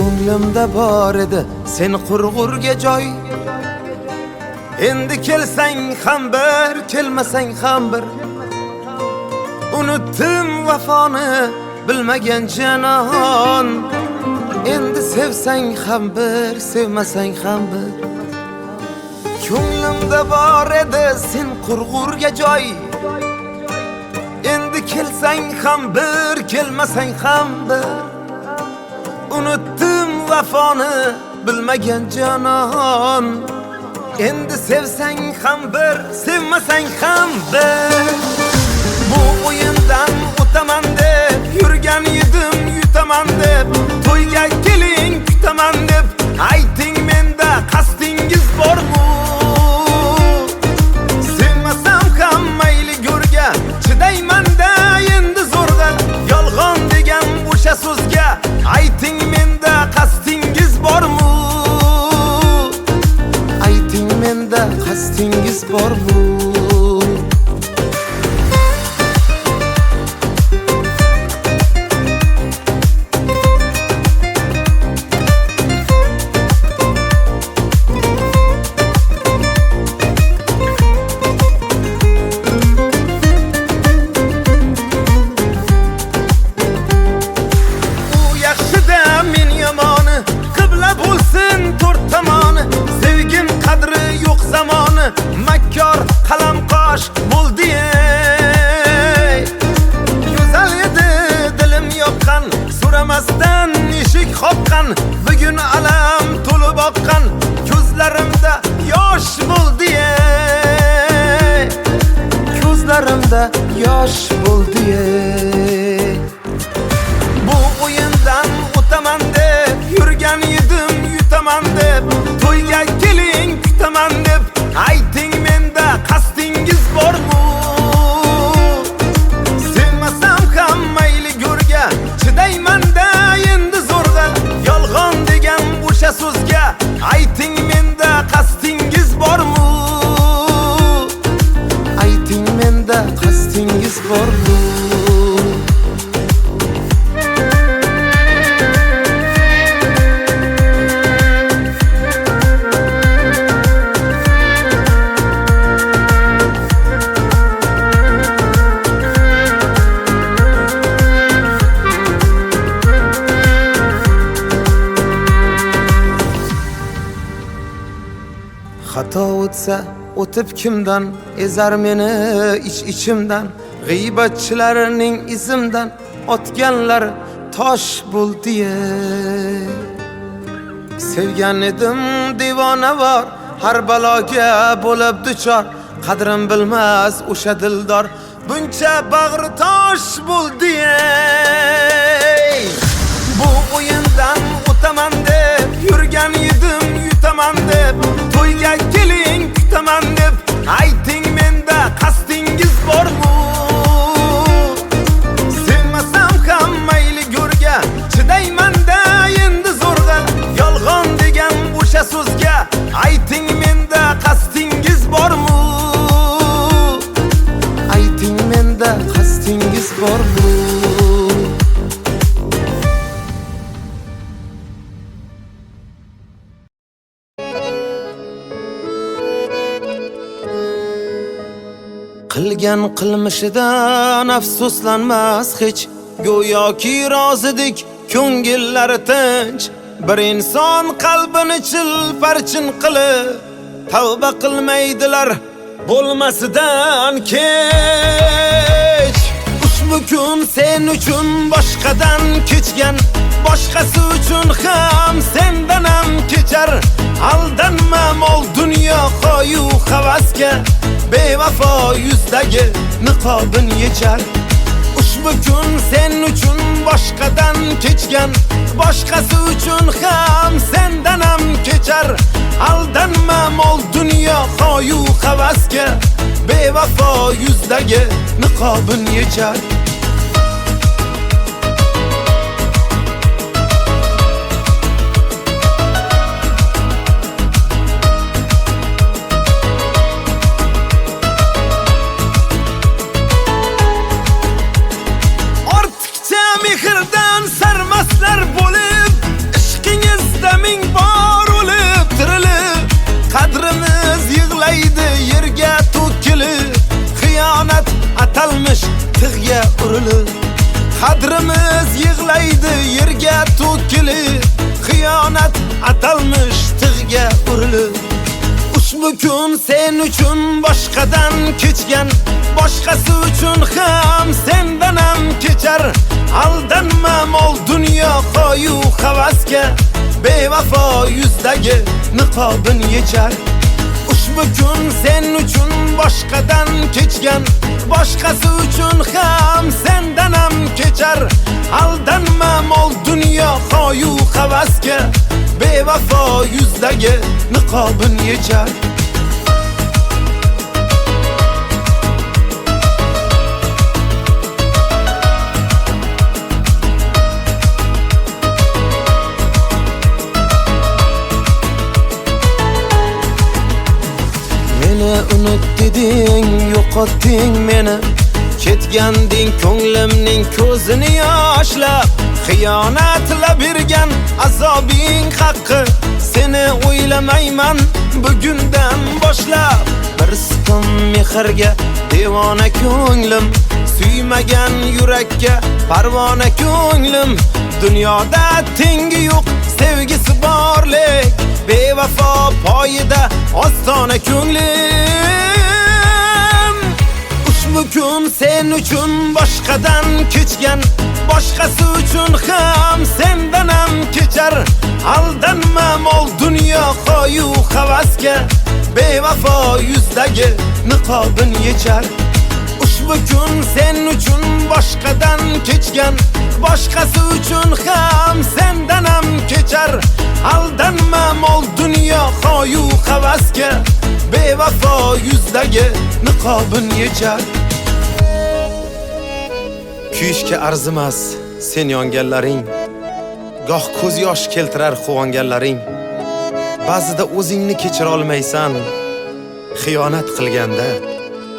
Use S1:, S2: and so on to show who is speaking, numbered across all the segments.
S1: Ko'nglimda bor edi sen qurg'urga joy. Endi kelsang ham bir, kelmasang ham bir. Unutdim vafoni bilmagan janon. Endi sevsang ham bir, sevmasang ham bir. Ko'nglimda bor edi sen qurg'urga joy. Endi kelsang ham bir, kelmasang ham bir. Unutdim vafoni bilmagan janon. Endi sevsang ham bir, sevmasang ham bir. Bu o'yindan o'taman deb yurgan edim, yutaman deb. To'yga keling kutaman deb ayting, menda qasdingiz bormi? Sevmasam ham mayli go'rga chidayman-da endi zo'rg'a. Yolg'on degan o'sha so'zga ayting, menda qasdingiz bormi? Ayting, menda qasdingiz bormi? Makkor qalam qosh bo'ldi ey. Go'zal edi dilim yoqqan, so'ramasdan eshik qoqqan. Bugun alam to'lib oqqan, ko'zlarimda yosh bo'ldi ey. Ko'zlarimda yosh bo'ldi ey. Bu o'yindan o'taman deb yurgan edim, yutaman deb. To'yga keling kutaman deb ayting, menda qasdingiz bormi? Sevmasam ham mayli go'rga chidayman-da endi zo'rg'a. Yolg'on degan o'sha so'zga ayting, menda qasdingiz bormi? Ayting, menda qasdingiz bormi? Xato o'tsa o'tib kimdan, ezar meni ichimdan. G'iybatchilarning izimdan otganlar tosh bo'ldi ey. Sevgan edim devona bor, har baloga bo'lib duchor. Qadrim bilmas o'sha dildor, buncha bag'ri tosh bo'ldi ey. Bu o'yindan o'taman deb yurgan edim, yutaman deb. To'yga keling kutaman deb ayting, menda qasdingiz bormi? Sevmasam ham mayli go'rga chidayman-da endi zo'rg'a. Yolg'on degan o'sha so'zga ayting, menda qasdingiz bormi? Ayting, menda qasdingiz bormi? Qilgan qilmishidan afsuslanmas hech. Go'yoki rozidik ko'ngillari tinch. Bir inson qalbini chilparchin qilib tavba qilmaydilar bo'lmasidan kech. Ushbu kun sen uchun boshqadan kechgan, boshqasi uchun ham sendan ham kechar. Aldanma mol dunyo qo'yu havasga, bevafo yuzdagi niqobin yechar. Ushbu kun sen uchun boshqadan kechgan, boshqasi uchun ham sendan ham kechar. Aldanma mol dunyo qo'yu havasga, bevafo yuzdagi niqobin yechar.
S2: mehrdan sarmaslar bo'lib ishqing
S1: ming bor o'lib tirilib, qadrimiz yig'laydi yerga to'kilib, xiyonat atalmish tig'ga urilib, qadrimiz yig'laydi yerga to'kilib, xiyonat atalmish tig'ga urilib. Ushbu kun sen uchun boshqadan kechgan, boshqasi uchun ham sendan ham kechar. Aldanma mol dunyo qo'yu havasga, bevafo yuzdagi niqobin yechar. Ushbu kun sen uchun boshqadan kechgan, boshqasi uchun ham sendan ham kechar. Aldanma mol dunyo qo'yu havasga, bevafo yuzdagi niqobin yechar. Meni unut deding, yo'qotding meni, ketganding ko'nglimning ko'zini yoshlab. Xiyonatla bergan azobing haqqi, seni o'ylamayman bugundan boshlab. Bir siqim mehrga devona ko'nglim, suymagan yurakka parvona ko'nglim. Dunyoda tengi yo'q sevgisi borlik, bevafo poyida ostona ko'nglim. Ushbu kun sen uchun boshqadan kechgan, boshqasi uchun ham sendan ham kechar. Aldanma mol dunyo qo'yu havasga, bevafo yuzdagi niqobin yechar. Ushbu kun sen uchun boshqadan kechgan, boshqasi uchun ham sendan ham kechar. Aldanma mol dunyo qo'yu havasga, bevafo yuzdagi niqobin yechar. Kuyishga arzimas sen yonganlaring, goh ko'z yosh keltirar quvonganlaring. Ba'zida o'zingni kechira olmaysan, xiyonat qilganda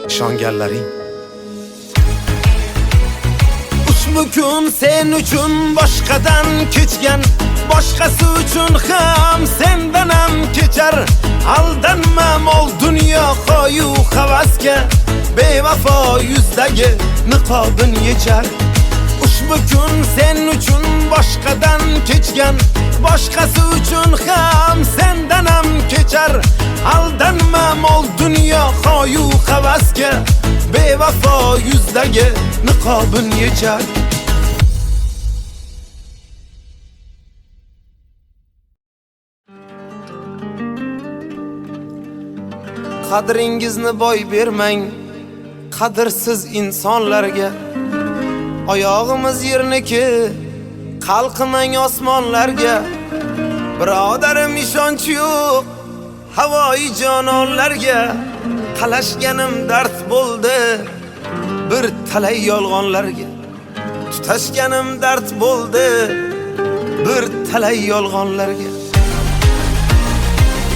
S1: ishonganlaring. Ushbu kun sen uchun boshqadan kechgan, boshqasi uchun ham sendan ham kechar. Aldanma mol dunyo qo'yu havasga, bevafo yuzdagi niqobin yechar. Ushbu kun sen uchun boshqadan kechgan, boshqasi uchun ham sendan ham kechar. Aldanma mol dunyo qo'yu havasga, bevafo yuzdagi niqobin yechar. Qadringizni boy bermang qadrsiz insonlarga. Oyog'imiz yerniki, qalqimang osmonlarga. Birodarim ishonch yo'q havoyi jononlarga. Qalashganim dard bo'ldi bir talay yolg'onlarga. Tutashganim dard bo'ldi bir talay yolg'onlarga.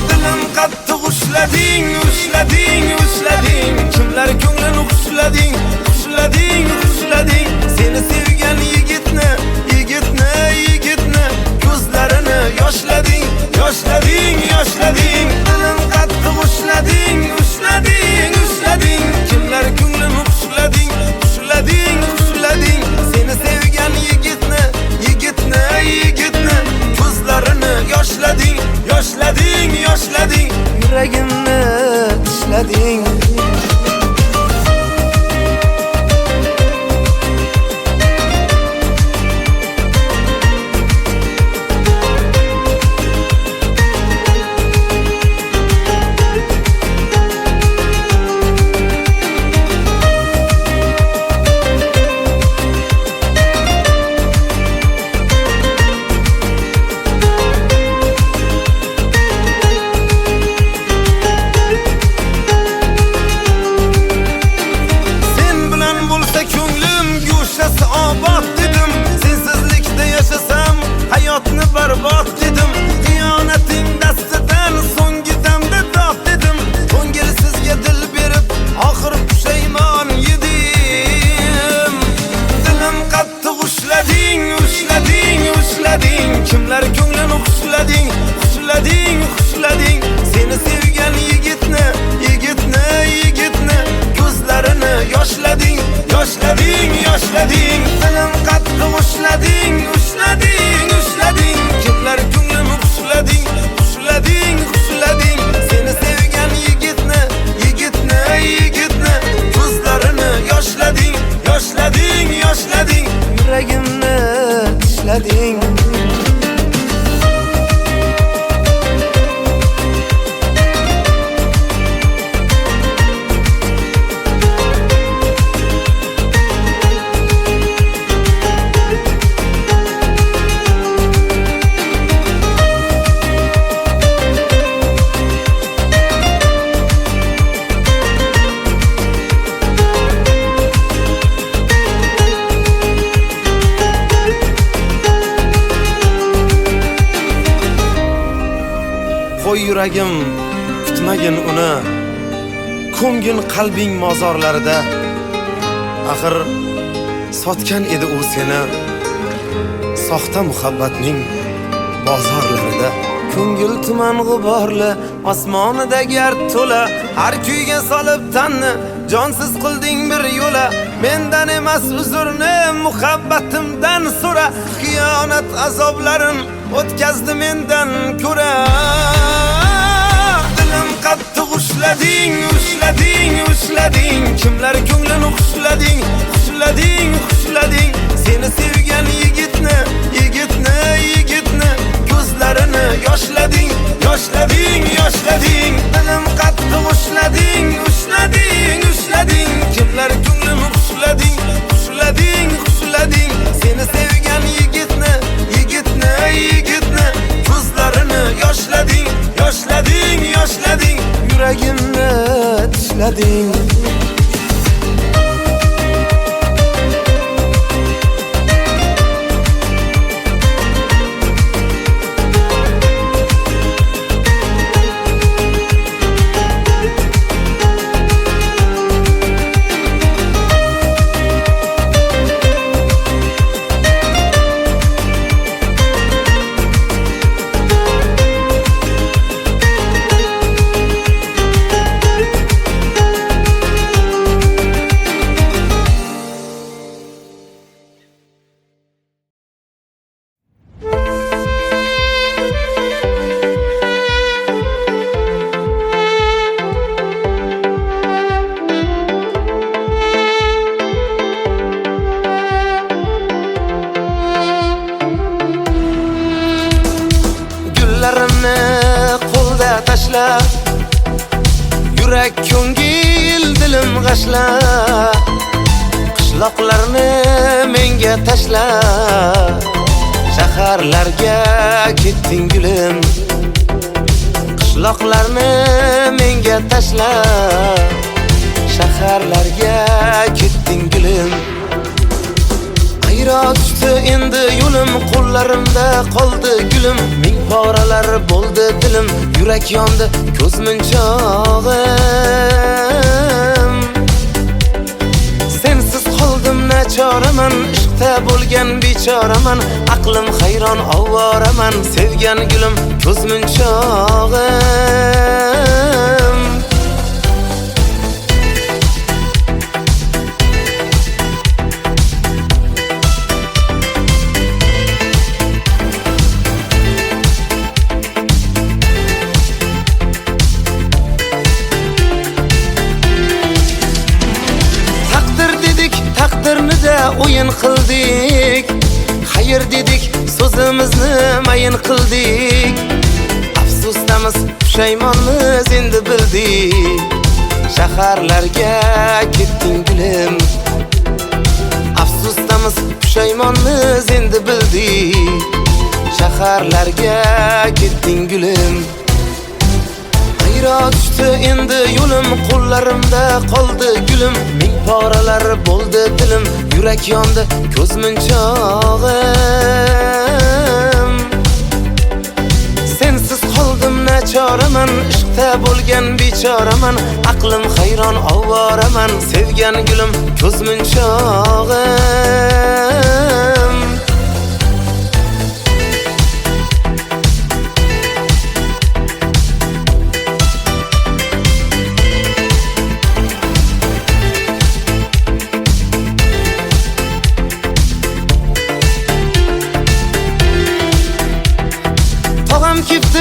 S1: Dilim qattiq ushlading, ushlading, ushlading. Kimlar ko'nglini ushlading, ushlading, ushlading. Seni sevgan yigitni, yigitni, yigitni ko'zlarini yoshlading, yoshlading, yoshlading. Dilim qattiq ushlading, ushlading, ushlading. Kimlar ko'nglini ushlading, ushlading, ushlading. Seni sevgan yigitni, yigitni, yigitni ko'zlarini yoshlading, yoshlading, yoshlading. Yuragimni ishlading. ushlading, dilim qattiq ushlading, ushlading, ushlading. Kimlar ko'nglimni ushlading, ushlading, ushlading. Seni sevgan yigitni, yigitni, yigitni ko'zlarini yoshlading, yoshlading, yoshlading. Yuragimni tishlading. Qo'y yuragim, kutmagin uni, ko'mgin qalbing mozorlarida. Axir sotgan edi u seni soxta muhabbatning bozorlarida. Ko'ngil tuman g'uborli, osmonida gard to'la, har kuyga solib tanni jonsiz qilding bir yo'la. Mendan emas uzrni, muhabbatimdan so'ra. Xiyonat azoblarin o'tkazdi mendan ko'ra. Dilim qattiq ushlading, ushlading, ushlading. Kimlar ko'nglini ushlading, ushlading, ushlading. Seni sevgan yigitni, yigitni, yigitni ko'zlarini yoshlading, yoshlading, yoshlading. Dilim qattiq ushlading, ushlading, ushlading. Kimlar ko'nglini ushlading, ushlading, ushlading. Seni sevgan yigitni, yigitni, yigitni ko'zlarini yoshlading, yoshlading, yoshlading. Yuragimni tishlading. Qo'lda tashla, yurak ko'ngil dilim g'ashla. Qishloqlarni menga tashla, shaharlarga ketding gulim. Qishloqlarni menga tashla, shaharlarga ketding gulim. Ayro tushdi endi yo'lim, qo'llarimda qoldi gulim. Ming poralar bo'ldi dilim, yurak yondi ko'z munchog'im. Sensiz qoldim nachoraman, ishqda bo'lgan bechoraman. Aqlim hayron ovoraman, sevgan gulim ko'z munchog'im. O'yin qildik, xayr dedik, so'zimizni mayin qildik. Afsusdamiz, pushaymonmiz endi bildik. Shaharlarga ketding gulim. Afsusdamiz, pushaymonmiz endi bildik. Shaharlarga ketding gulim. Ayro tushdi endi yo'lim, qo'llarimda qoldi gulim. Ming poralar bo'ldi dilim, yurak yondi ko'z munchog'im. Sensiz qoldim nachoraman, ishqda bo'lgan bechoraman. Aqlim hayron ovoraman, sevgan gulim ko'z munchog'im.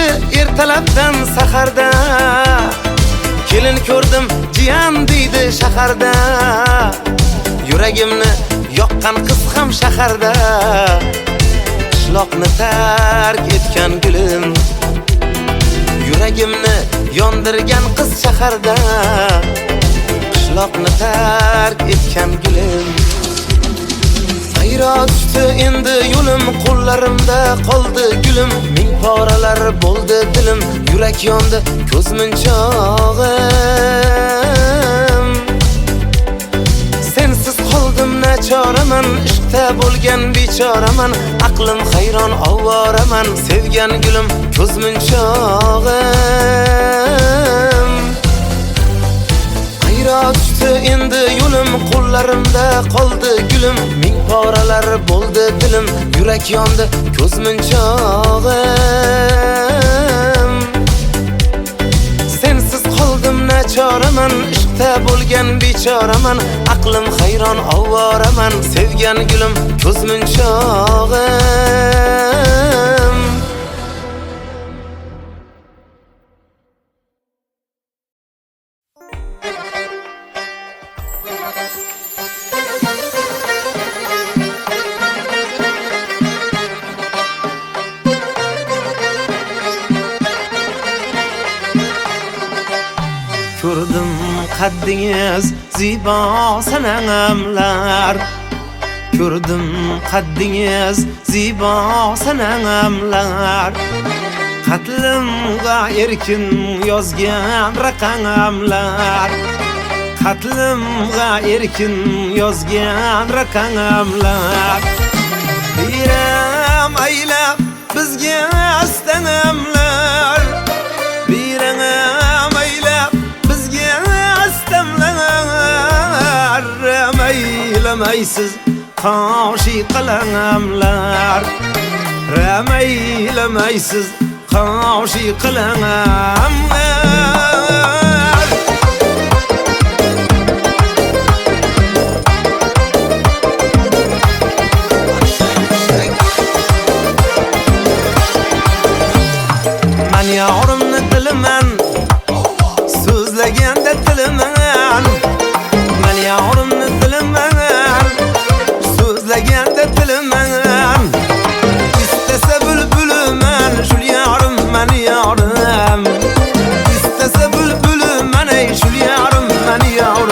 S1: edi ertalabdan saharda. Kelin ko'rdim jiyan deydi shaharda. Yuragimni yoqqan qiz ham shaharda. Qishloqni tark etgan gulim, yuragimni yondirgan qiz shaharda. Qishloqni tark etgan gulim. Sayro tushdi endi yo'lim, qo'llarimda qoldi gulim. Ming poralar bo'ldi dilim, yurak yondi ko'z munchog'im. Sensiz qoldim nachoraman, ishqda bo'lgan bechoraman. Aqlim hayron ovoraman, sevgan gulim ko'z munchog'im. Sayro tushdi endi yo'lim, qo'llarimda qoldi gulim. Ming poralar bo'ldi dilim, yurak yondi ko'z munchog'im. Sensiz qoldim nachoraman, ishqda bo'lgan bechoraman. Aqlim hayron ovoraman, sevgan gulim ko'z munchog'im. Ko'rdim qaddingiz zibo sanamlar. Ko'rdim qaddingiz zibo sanamlar. Qatlimga erkin yozgan raqamlar. Qatlimga erkin yozgan raqamlar. Biram aylab bizga astanamlar. Biram aylab bizga astamlar. Ramaylamaysiz qoshi qalamlar. Ramaylamaysiz qoshi qalamlar. Men yorimni dilaman, so'zlaganda tilaman. Men yorimni dilaman, so'zlaganda tilaman. İstese bülbülümen, şul yarim men yarim. İstese bülbülümen, ey şul yarim men yarim.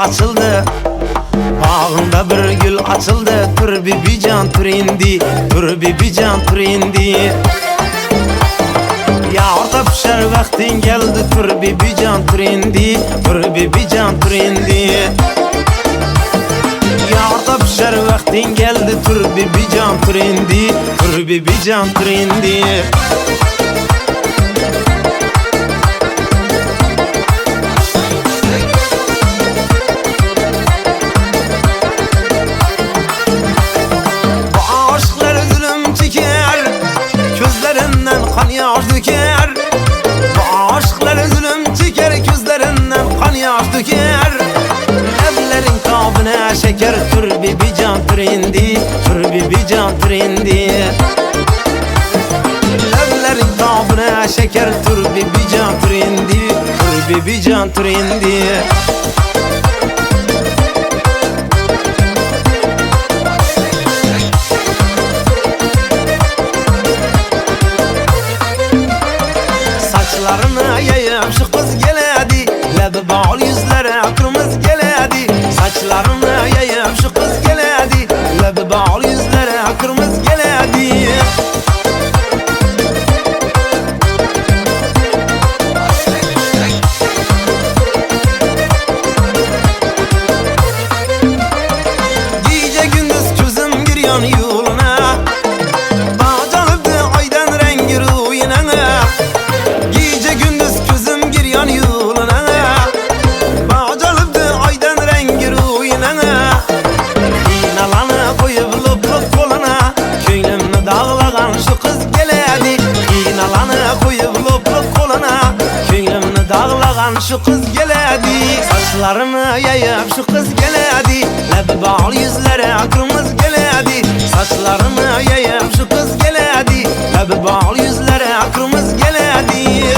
S1: Açıldı, bağında bir gül açıldı. Tur bir can tur indi, tur bir can tur indi. Yağda pişer vaktin geldi, tur bir can tur indi, tur bir can tur indi. Yağda pişer vaktin geldi, tur bir can tur indi, tur bir can tur indi. Kan yaş döker, bu aşklar zulüm çeker, gözlerinden kan yaş döker. Evlerin kabına şeker, tur bir can tur indi, tur bir can tur indi. Evlerin kabına şeker, tur bir can tur indi, tur bir can tur indi. Saçlarını yayıp şu kız geledi, lebi bağlı yüzlere kırmız geledi. Saçlarını yayıp şu kız geledi, lebi bağlı yüzlere kırmız geledi. şu kız geledi. Saçlarımı yayıp şu kız geledi. Lebi bağlı yüzlere kırmızı geledi. Saçlarımı yayıp şu kız geledi. Lebi bağlı yüzlere kırmızı geledi.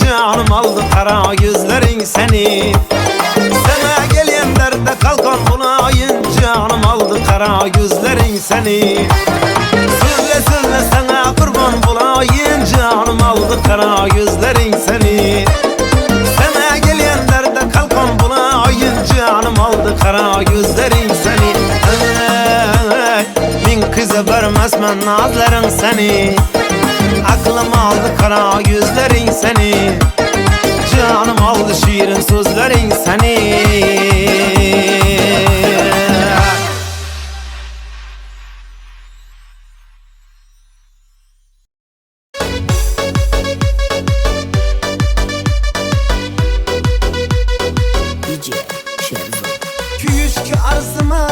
S1: Canım aldı kara yüzlerin seni. Sana gelen derde kalkan bulayın. Canım aldı kara yüzlerin seni. Söyle söyle sana kurban bulayın. Canım aldı kara yüzlerin seni. Sana gelen derde kalkan bulayın. Canım aldı kara yüzlerin seni. Min kıza vermezmen nazların seni. Aklım aldı kara yüzlerin seni. Canım aldı şiirin sözlerin seni.
S2: DJ Şerzo.
S1: Kuyuşki arzıma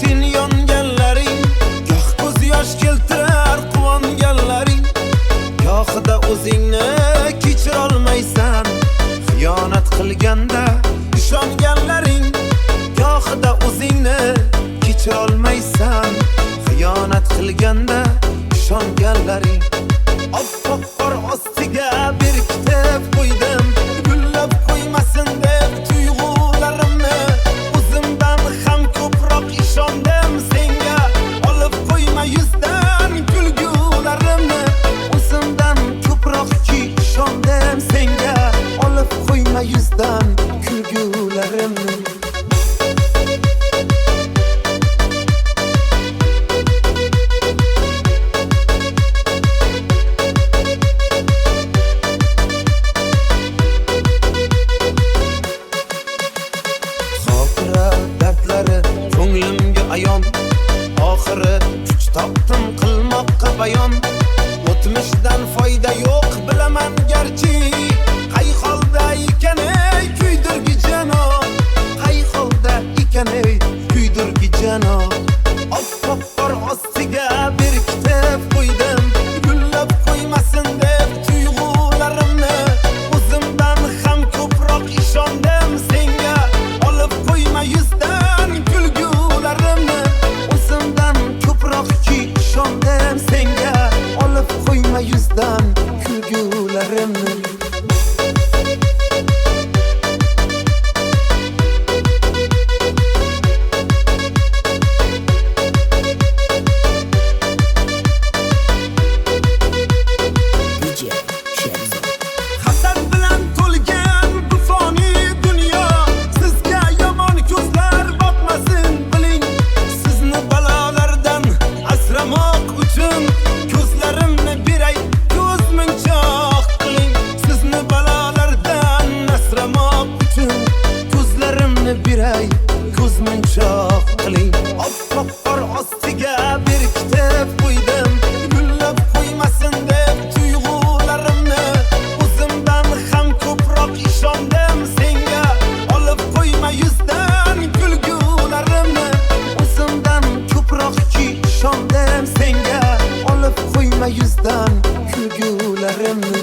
S1: sen yonganlaring. Goh ko'z yosh keltirar quvonganlaring. Gohida o'zingni kechirolmaysan. Xiyonat qilganda ishonganlaring. Gohida o'zingni kechirolmaysan. Xiyonat qilganda ishonganlaring. Oppoq qor ostiga berkitib qo'ydim. Gullab qo'ymasin deb tuyg'ularimni. O'zimdan ham ko'proq ishondim senga. Olib qo'yma yuzdan kulgularimni. O'zimdan ko'proq ishondim senga. Olib qo'yma yuzdan kulgularimni. Ayon oxiri kuch topdim qilmoqqa bayon. O'tmishdan foyda yo'q bilaman garchi. Qay holda ekan ey kuydirgi jano. Qay holda ekan ey kuydirgi jano. Oppoq qor ostiga berkitib qo'ydim. Gullab qo'ymasin deb tuyg'ularimni. O'zimdan ham ko'proq ishondim senga. Olib qo'yma yuzdan kulgularimni. O'zimdan ko'proq ishondim senga. Olib qo'yma yuzdan kulgularimni.
S2: DJ Şerzo.
S1: Hasad bilan to'lgan bu foni dunyo. Sizga yomon ko'zlar boqmasin biling. Sizni balolardan asramoq uchun ko'zlarimni beray ko'zmunchoq qiling. Sizni balolardan asramoq uchun ko'zlarimni beray ko'zmunchoq qiling. Oppoq qor ostiga berkitib qo'ydim. Gullab qo'ymasin deb tuyg'ularimni. O'zimdan ham ko'proq ishondim senga. Olib qo'yma yuzdan kulgularimni. O'zimdan ko'proq ishondim senga. Olib qo'yma yuzdan kulgularimni.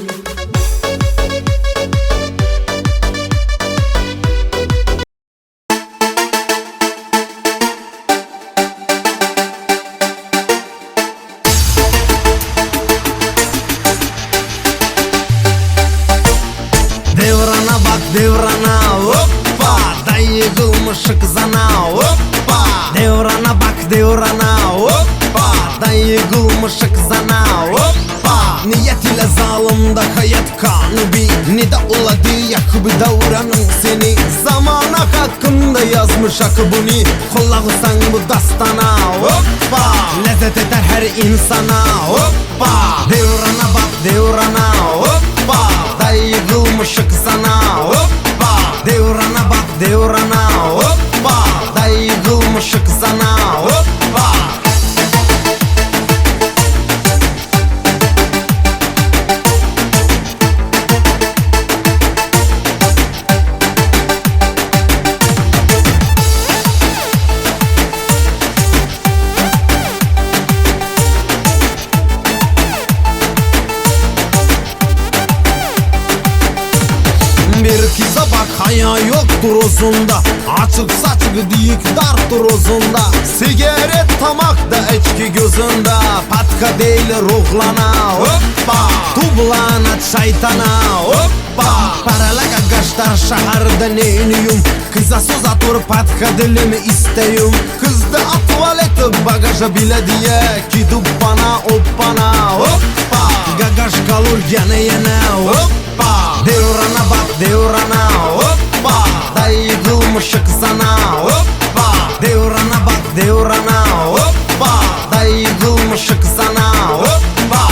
S1: Devrana bak devrana hoppa. Dayı kılmışık zana hoppa. Devrana bak devrana hoppa. Dayı kılmışık zana hoppa. Niyet ile zalimda hayat kanubi. Ne de uladı yakıbı davranın seni. Zamana hakkında yazmış akıbını. Kulağısan bu dastana hoppa. Lezzet eder her insana hoppa. Devrana bak devrana hoppa. Dayı kılmışık sana hoppa. Devrana bak devrana hoppa. Dayı kılmışık sana hoppa. haya yoktur uzunda. Açık saçık diyik dartır uzunda. Sigaret tamakta içki gözünde. Patka değil ruhlana hoppa. Tublana çaytana hoppa. Paralaga gaştar şaharda neyniyum. Kıza soza tur patka dilimi isteyum. Kızdı tuvaleti bagaja bile diye. Gidip bana hoppana hoppa. Gagaş kalır yana hoppa. Devrana bak devrana hoppa. Dayı kılmışık sana hoppa. Devrana bak devrana hoppa. Dayı kılmışık sana hoppa.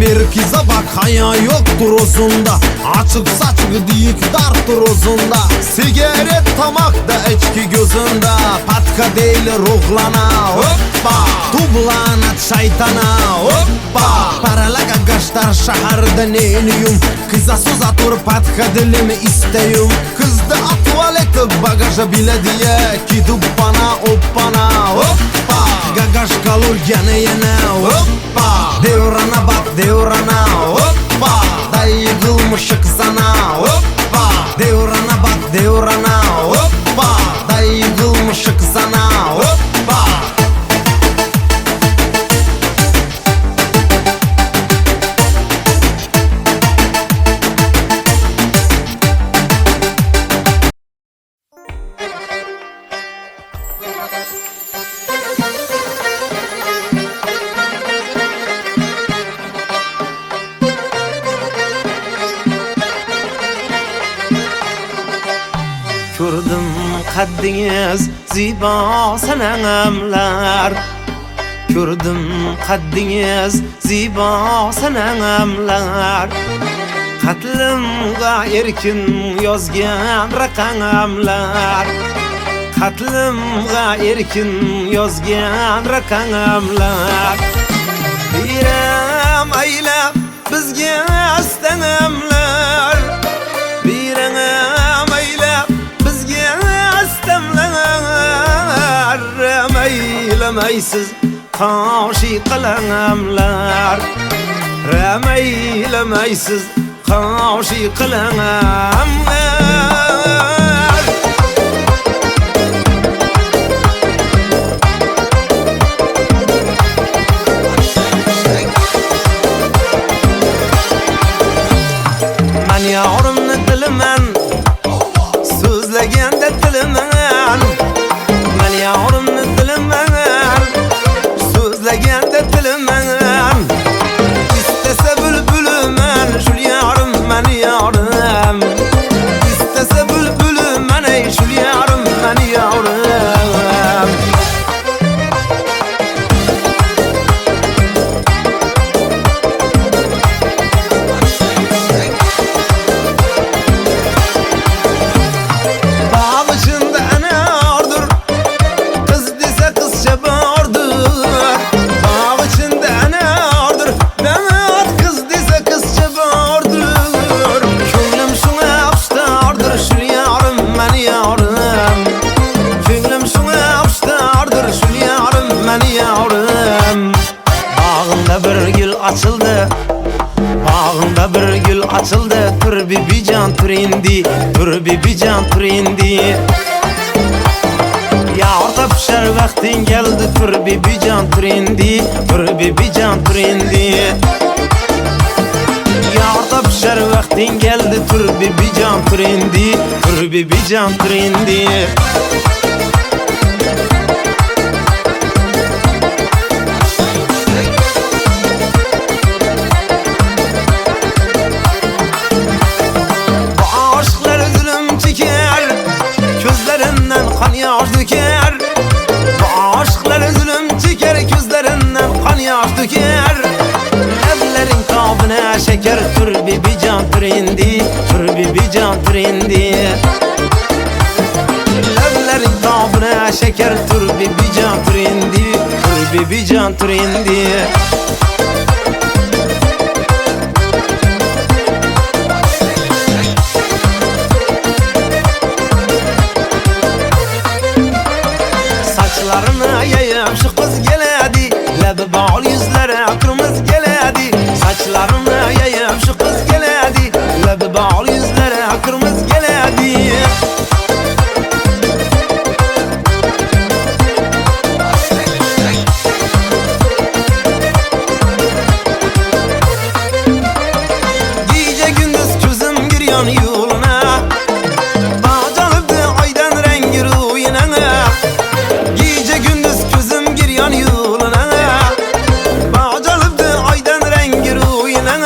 S1: Bir kıza bak haya yoktur uzunda. Açık saçık diyik dartır uzunda. Sigaret tamakta içki gözünde. Patka değil ruhlana hoppa. Tublana çaytana hoppa. Paralaga gaştar şaharda neyniyum. Kıza soza tur patka dilimi isteyum. Kızdı tuvaleti bagaja bile diye. Gidip bana hoppana hoppa. Gagaş kalır yana hoppa. Devrana bak devrana hoppa. Dayı kılmışık sana hoppa. Devrana bak devrana hoppa. Dayı kılmışık sana hoppa. Gördüm kaddiniz ziba sanamlar. Gördüm kaddiniz ziba sanamlar. Katlimga erkin yozgan rakamlar. Katlimga erkin yozgan rakamlar. Biram aylab bizga astanamlar. Biram aylab Ramaylameysiz kaşı kılanamlar. Ramaylameysiz kaşı kılanamlar. Men yavrum dilimen sözlegende dilimen. Men yavrum dilimen sözlegende dilimen. İstese bülbülümen şul yarım men yarım. İstese bülbülümen ey şul yarım men yarım. Açıldı, bağında bir gül açıldı. Tur bir can tur indi, tur bir can tur indi. Yağda pişer vaktin geldi. Tur bir can tur indi, tur bir can tur indi. Yağda pişer vaktin geldi. Tur bir can tur indi, tur bir can tur indi. Kan yaş döker. Bu aşklar zulüm çeker. Gözlerinden kan yaş döker. Evlerin kabına şeker. Tur bir can tur indi, tur bir can tur indi. Evlerin kabına şeker. Tur bir can tur indi, tur bibi can tur indi. Saçlarını yayıp şu kız geledi, lebi bağlı yüzlere kırmızı geledi. Saçlarını yayıp şu kız geledi, lebi bağlı yüzlere kırmızı geledi. Gece gündüz gözüm giriyor yoluna, bağcalıbdı aydan rengi ruyuna. Gece gündüz gözüm giriyor yoluna, bağcalıbdı aydan rengi ruyuna.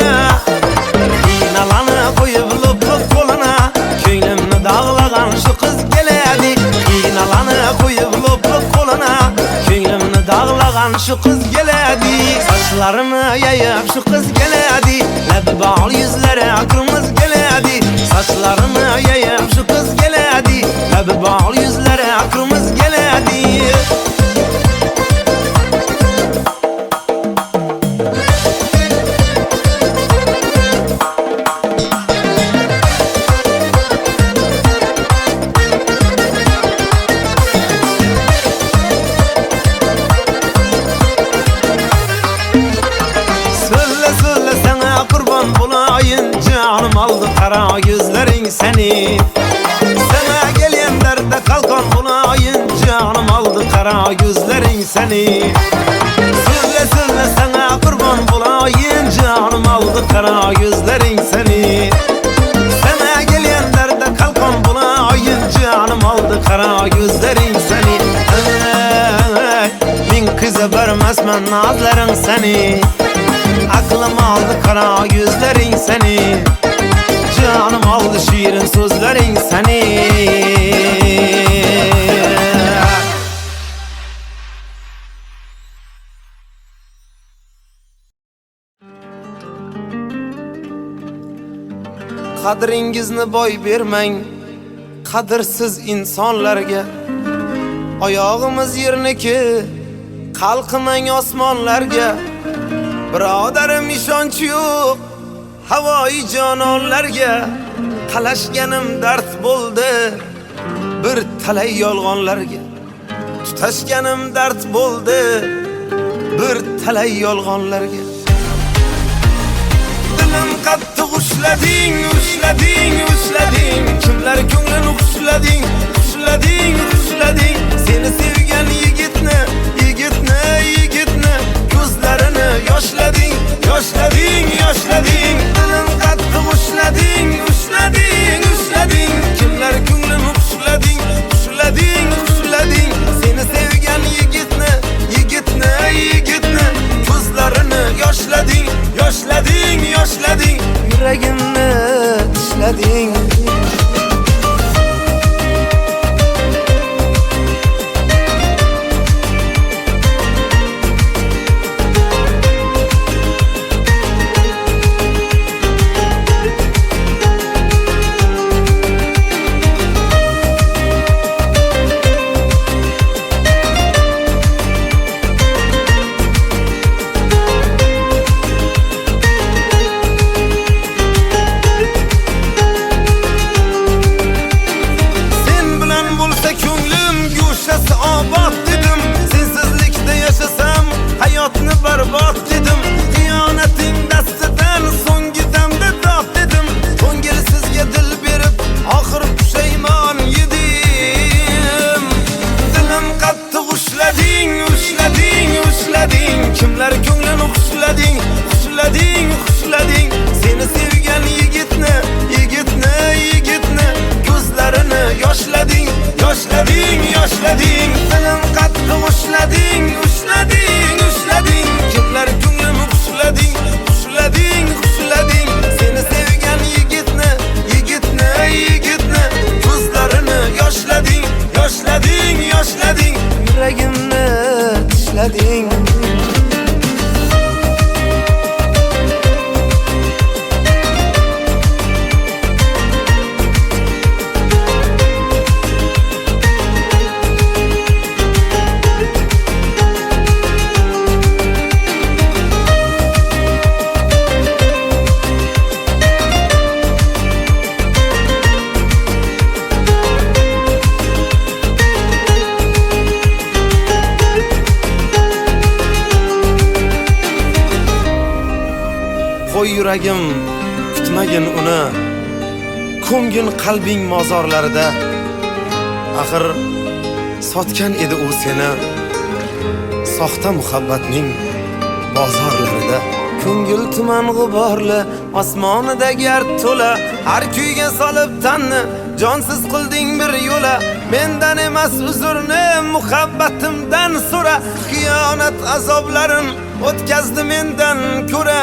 S1: İnalanı koyup luplup koluna, köylümünü dağlagan şu kız geledi. İnalanı koyup luplup koluna, köylümünü dağlagan şu kız geledi. Saçlarını yayıp şu kız geledi, lebi bağlı yüzlere kırmızı geledi. Saçlarını yayıp şu kız geledi, lebi bağlı yüzlere kırmızı geledi. Söyle sana kurban bulayın, canım aldı kara gözlerin seni. Sana gelen derde kalkan bulayın, canım aldı kara gözlerin seni. Söyle sana kurban bulayın, canım aldı kara gözlerin seni. Sana gelen derde kalkan bulayın, canım aldı kara gözlerin seni. Min kıza vermezmen nazların seni. Aklım aldı kara gözlerin seni, canım aldı şiirin sözlerin seni. Qadringizni boy bermang qadrsiz insonlarga. Oyog'imiz yerniki, qalqimang osmonlarga. Birodarim ishonch yo'q havoyi jononlarga. Talashganim dard bo'ldi bir talay yolg'onlarga. Tutashganim dard bo'ldi bir talay yolg'onlarga. Dilim qattiq ushlading, ushlading, ushlading. Kimlar ko'nglini xushlading, xushlading, xushlading. Seni sevgan yigitni, yigitni, yigitni ko'zlarini yoshlading, yoshlading, yoshlading. Dilim qattiq ushlading, ushlading, ushlading. Kimlar ko'nglini xushlading, xushlading, xushlading. Seni sevgan yigitni, yigitni, yigitni ko'zlarini yoshlading, yoshlading, yoshlading. Yuragimni ishlading. Barbod dedim, xiyonating dastidan so'nggi damda top dedim. Ko'ngilsizga dil berib oxir pushaymon yedim. Dilim qattiq ushlading, ushlading, ushlading. Kimlar ko'nglini xushlading, xushlading, xushlading. Seni sevgan yigitni, yigitni, yigitni ko'zlarini yoshlading, yoshlading, yoshlading. Dilim qattiq ushlading, ushlading, ushlading. Kimlar ko'nglini xushlading, xushlading, xushlading. Seni sevgan yigitni, yigitni, yigitni ko'zlarini yoshlading, yoshlading, yoshlading. Yuragimni ishlading. yuragim kutmagin uni, ko'ngin qalbing mozorlarida. Axir sotgan edi u seni soxta muhabbatning bozorlarida. Ko'ngil tuman g'uborli, osmonida gard to'la, har kuyga solib tanni jonsiz qilding bir yo'la. Mendan emas uzrni, muhabbatimdan so'ra, xiyonat azoblarin o'tkazdi mendan ko'ra.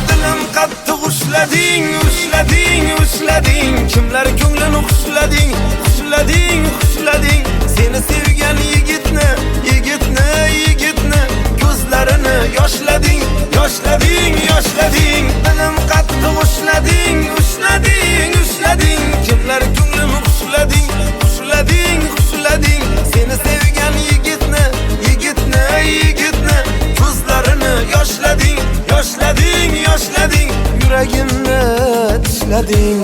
S1: Dilim qattiq ushlading, ushlading, ushlading, kimlar ko'nglini xushlading, xushlading, xushlading. Seni sevgan yigitni, yigitni, yigitni ko'zlarini yoshlading, yoshlading, yoshlading. Dilim qattiq ushlading, ushlading, ushlading, kimlar ko'nglini xushlading, xushlading, xushlading. Seni sevgan yigitni, yigitni, yigitni ko'zlarini yoshlading, yoshlading, yoshlading. Yuragimni tishlading.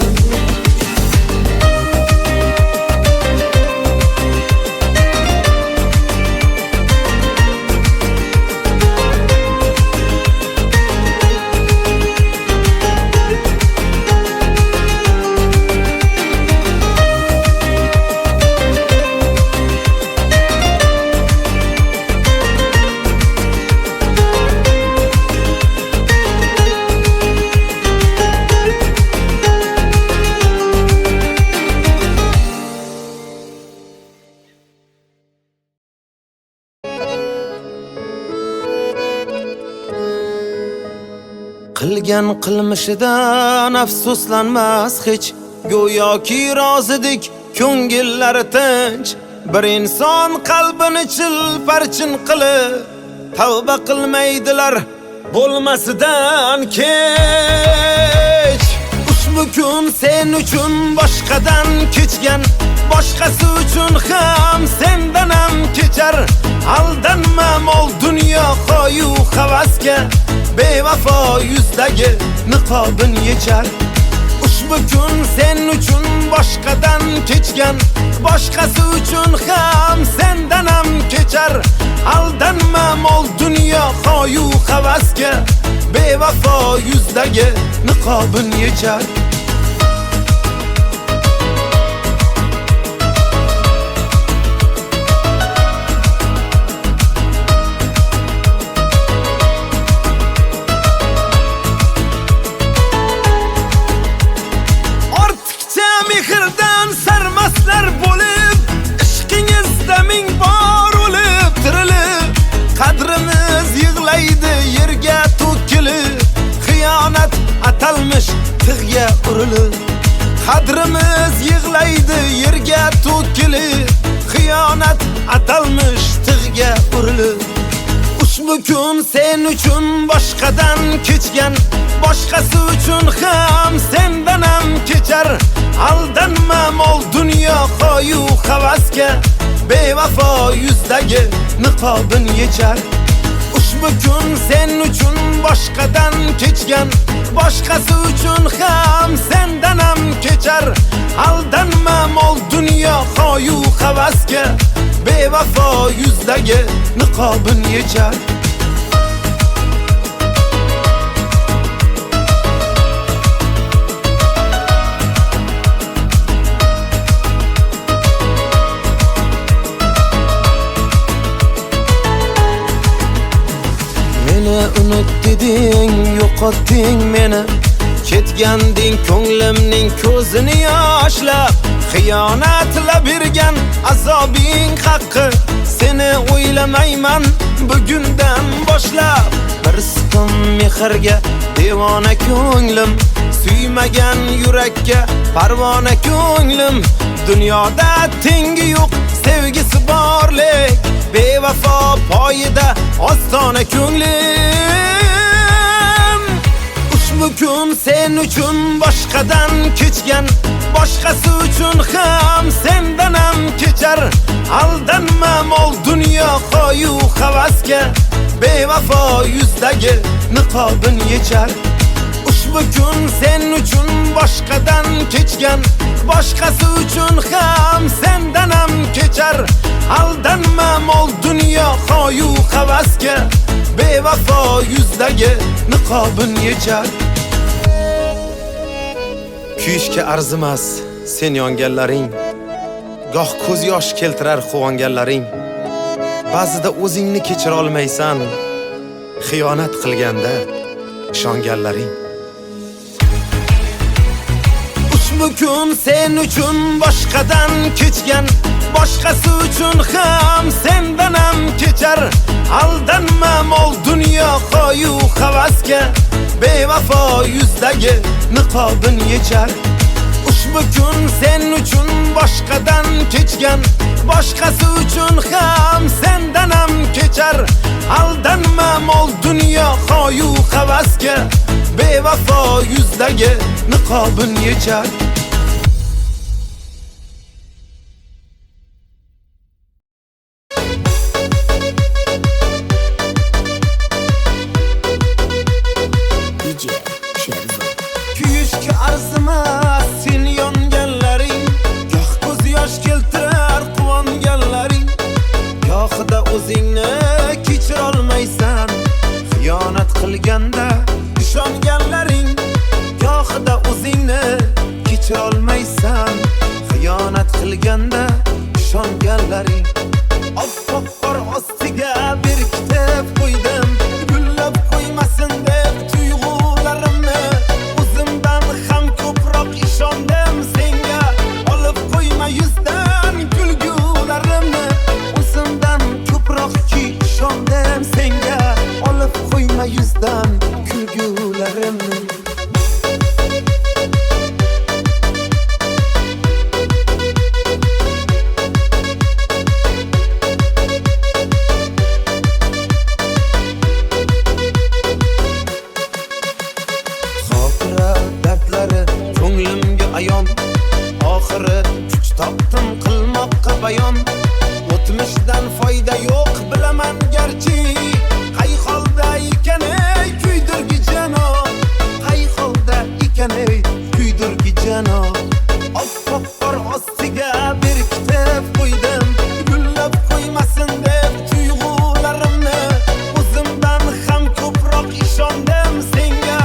S1: Qilgan qilmishidan afsuslanmas hech, go'yoki rozidik ko'ngillari tinch. Bir inson qalbini chilparchin qilib tavba qilmaydilar bo'lmasidan kech. Ushbu kun sen uchun boshqadan kechgan, boshqasi uchun ham sendan ham kechar. Aldanma mol dunyo qo'yu havasga, bevafo yuzdagi niqobin yechar. Ushbu kun sen uchun boshqadan kechgan, boshqasi uchun ham sendan ham kechar. Aldanma mol dunyo qo'yu havasga, bevafo yuzdagi niqobin yechar. Mehrdan sarmaslar bo'lib, ishqingizda ming bor o'lib tirilib, qadrimiz yig'laydi yerga to'kilib, xiyonat atalmish tig'ga urilib. Qadrimiz yig'laydi yerga to'kilib, xiyonat atalmish tig'ga urilib. Ushbu kun sen uchun boshqadan kechgan, boshqasi uchun ham sendan ham kechar. Aldanma mol dunyo qo'yu havasga, bevafo yuzdagi niqobin yechar. Ushbu kun sen uchun boshqadan kechgan, boshqasi uchun ham sendan ham kechar. Aldanma mol dunyo qo'yu havasga, bevafo yuzdagi niqobin yechar. Meni unut deding, yo'qotding meni, ketganding ko'nglimning ko'zini yoshlab. Xiyonatla bergan azobing haqqi, seni o'ylamayman bugundan boshlab. Bir siqim mehrga devona ko'nglim, suymagan yurakka parvona ko'nglim. Dunyoda tengi yo'q sevgisi borlik, bevafo poyida ostona ko'nglim. Ushbu kun sen uchun boshqadan kechgan, boshqasi uchun ham sendan ham kechar. Aldanma mol dunyo qo'yu havasga, bevafo yuzdagi niqobin yechar. Ushbu kun sen uchun boshqadan kechgan, boshqasi uchun ham sendan ham kechar. Aldanma mol dunyo qo'yu havasga, bevafo yuzdagi niqobin yechar. Kuyishga arzimas sen yonganlaring, goh ko'z yosh keltirar quvonganlaring. Ba'zida o'zingni kechira olmaysan, xiyonat qilganda ishonganlaring. Ushbu kun sen uchun boshqadan kechgan, boshqasi uchun ham sendan ham kechar. Aldanma mol dunyo qo'yu havasga, bevafo yuzdagi niqobin yechar. Ushbu kun sen uchun boshqadan kechgan, boshqasi uchun ham sendan ham kechar. Aldanma mol dunyo qo'yu havasga, bevafo yuzdagi niqobin yechar.
S2: DJ Sherzod.
S1: Kuyishga arzimas sen yonganlaring, goh ko'z yosh keltirar quvonganlaring. Gohida o'zingni kechira olmaysan, xiyonat qilganda ishonganlaring. Gohida o'zingni kechira olmaysan, xiyonat qilganda ishonganlaring. Oppoq qor ostiga berkitib qo'ydim, gullab qo'ymasin deb tuyg'ularimni. O'zimdan ham ko'proq ishondim senga, olib qo'yma yuzdan kulgularimni. O'zimdan ko'proq ishondim senga, olib qo'yma yuzdan kulgularimni. Xotira dardlari ko'nglimga ayon, oxiri kuch topdim qilmoqqa bayon. O'tmishdan foyda yo'q bilaman garchi, qay holda ekan ey kuydirgi jano, qay holda ekan ey kuydirgi jano. Oppoq qor ostiga berkitib qo'ydim, gullab qo'ymasin deb tuyg'ularimni. O'zimdan ham ko'proq ishondim senga,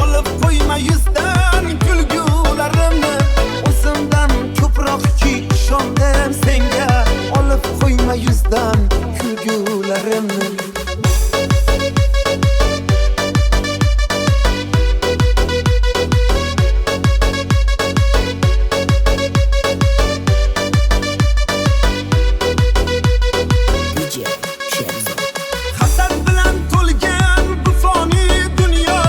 S1: olib qo'yma yuzdan kulgularimni. O'zimdan ko'proq ishondim senga, olib qo'yma yuzdan kulgularimni.
S2: DJ Sherzod.
S1: Hasad bilan to'lgan bu foni dunyo,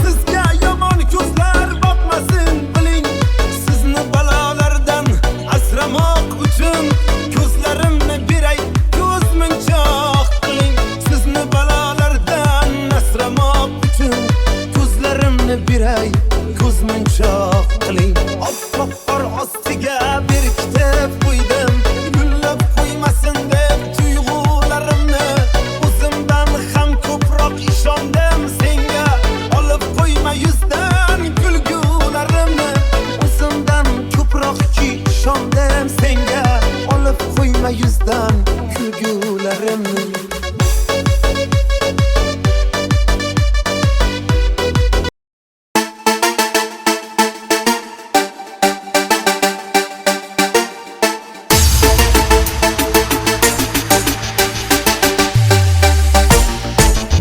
S1: sizga yomon ko'zlar boqmasin biling. Sizni balolardan asramoq uchun ko'zlarimni beray, ko'zmunchoq qiling. Sizni balolardan asramoq uchun ko'zlarimni beray, ko'zmunchoq qiling. Oppoq qor ostiga berkitib qo'ydim, gullab qo'ymasin deb tuyg'ularimni. O'zimdan ham ko'proq ishondim senga, olib qo'yma yuzdan kulgularimni. O'zimdan ko'proq ishondim senga, olib qo'yma yuzdan kulgularimni.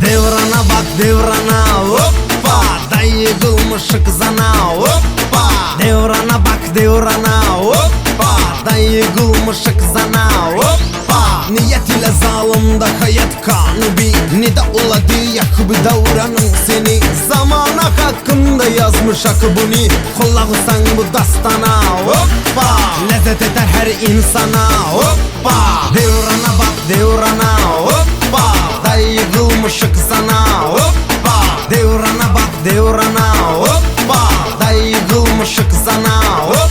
S1: Devrana bak devrana, hoppa, dayı kılmış kızana, hoppa. Devrana bak devrana, hoppa, dayı kılmış kızana, hoppa. Niyet ile zalimda hayat kanı bir, ne de uladı yakıbı davranın seni. Zamana hakkında yazmış akı bunu, kollağısan bu dastana, hoppa. Lezzet eder her insana, hoppa. Devrana bak devrana, hoppa, dayı kılmış kızana, hoppa. Devrana bak devrana, hoppa, dayı kılmış kızana, hoppa.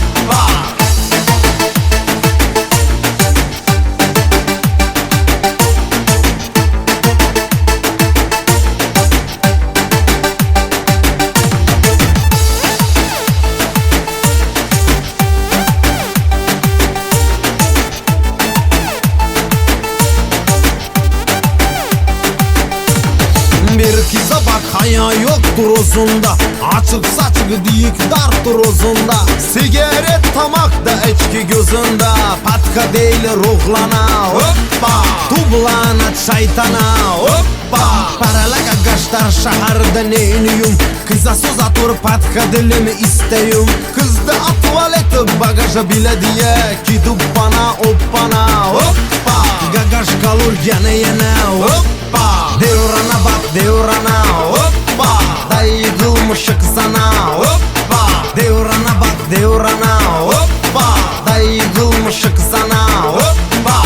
S1: haya yoktur uzunda. Açık saçık diyik darttır uzunda. Sigaret tamakda içki gözünde. Patka değil ruhlana hoppa. Tublanat şeytana hoppa. Paralaga gaştar şaharda neyniyum. Kıza söz atır patka dilimi isteyim. Kızdı tuvaleti bagaja bile diye. Gidip bana hoppana hoppa. Gagaş kalır yana hoppa. Devrana bak devrana hoppa. Dayı kılmışık sana hoppa. Devrana bak devrana hoppa. Dayı kılmışık sana hoppa.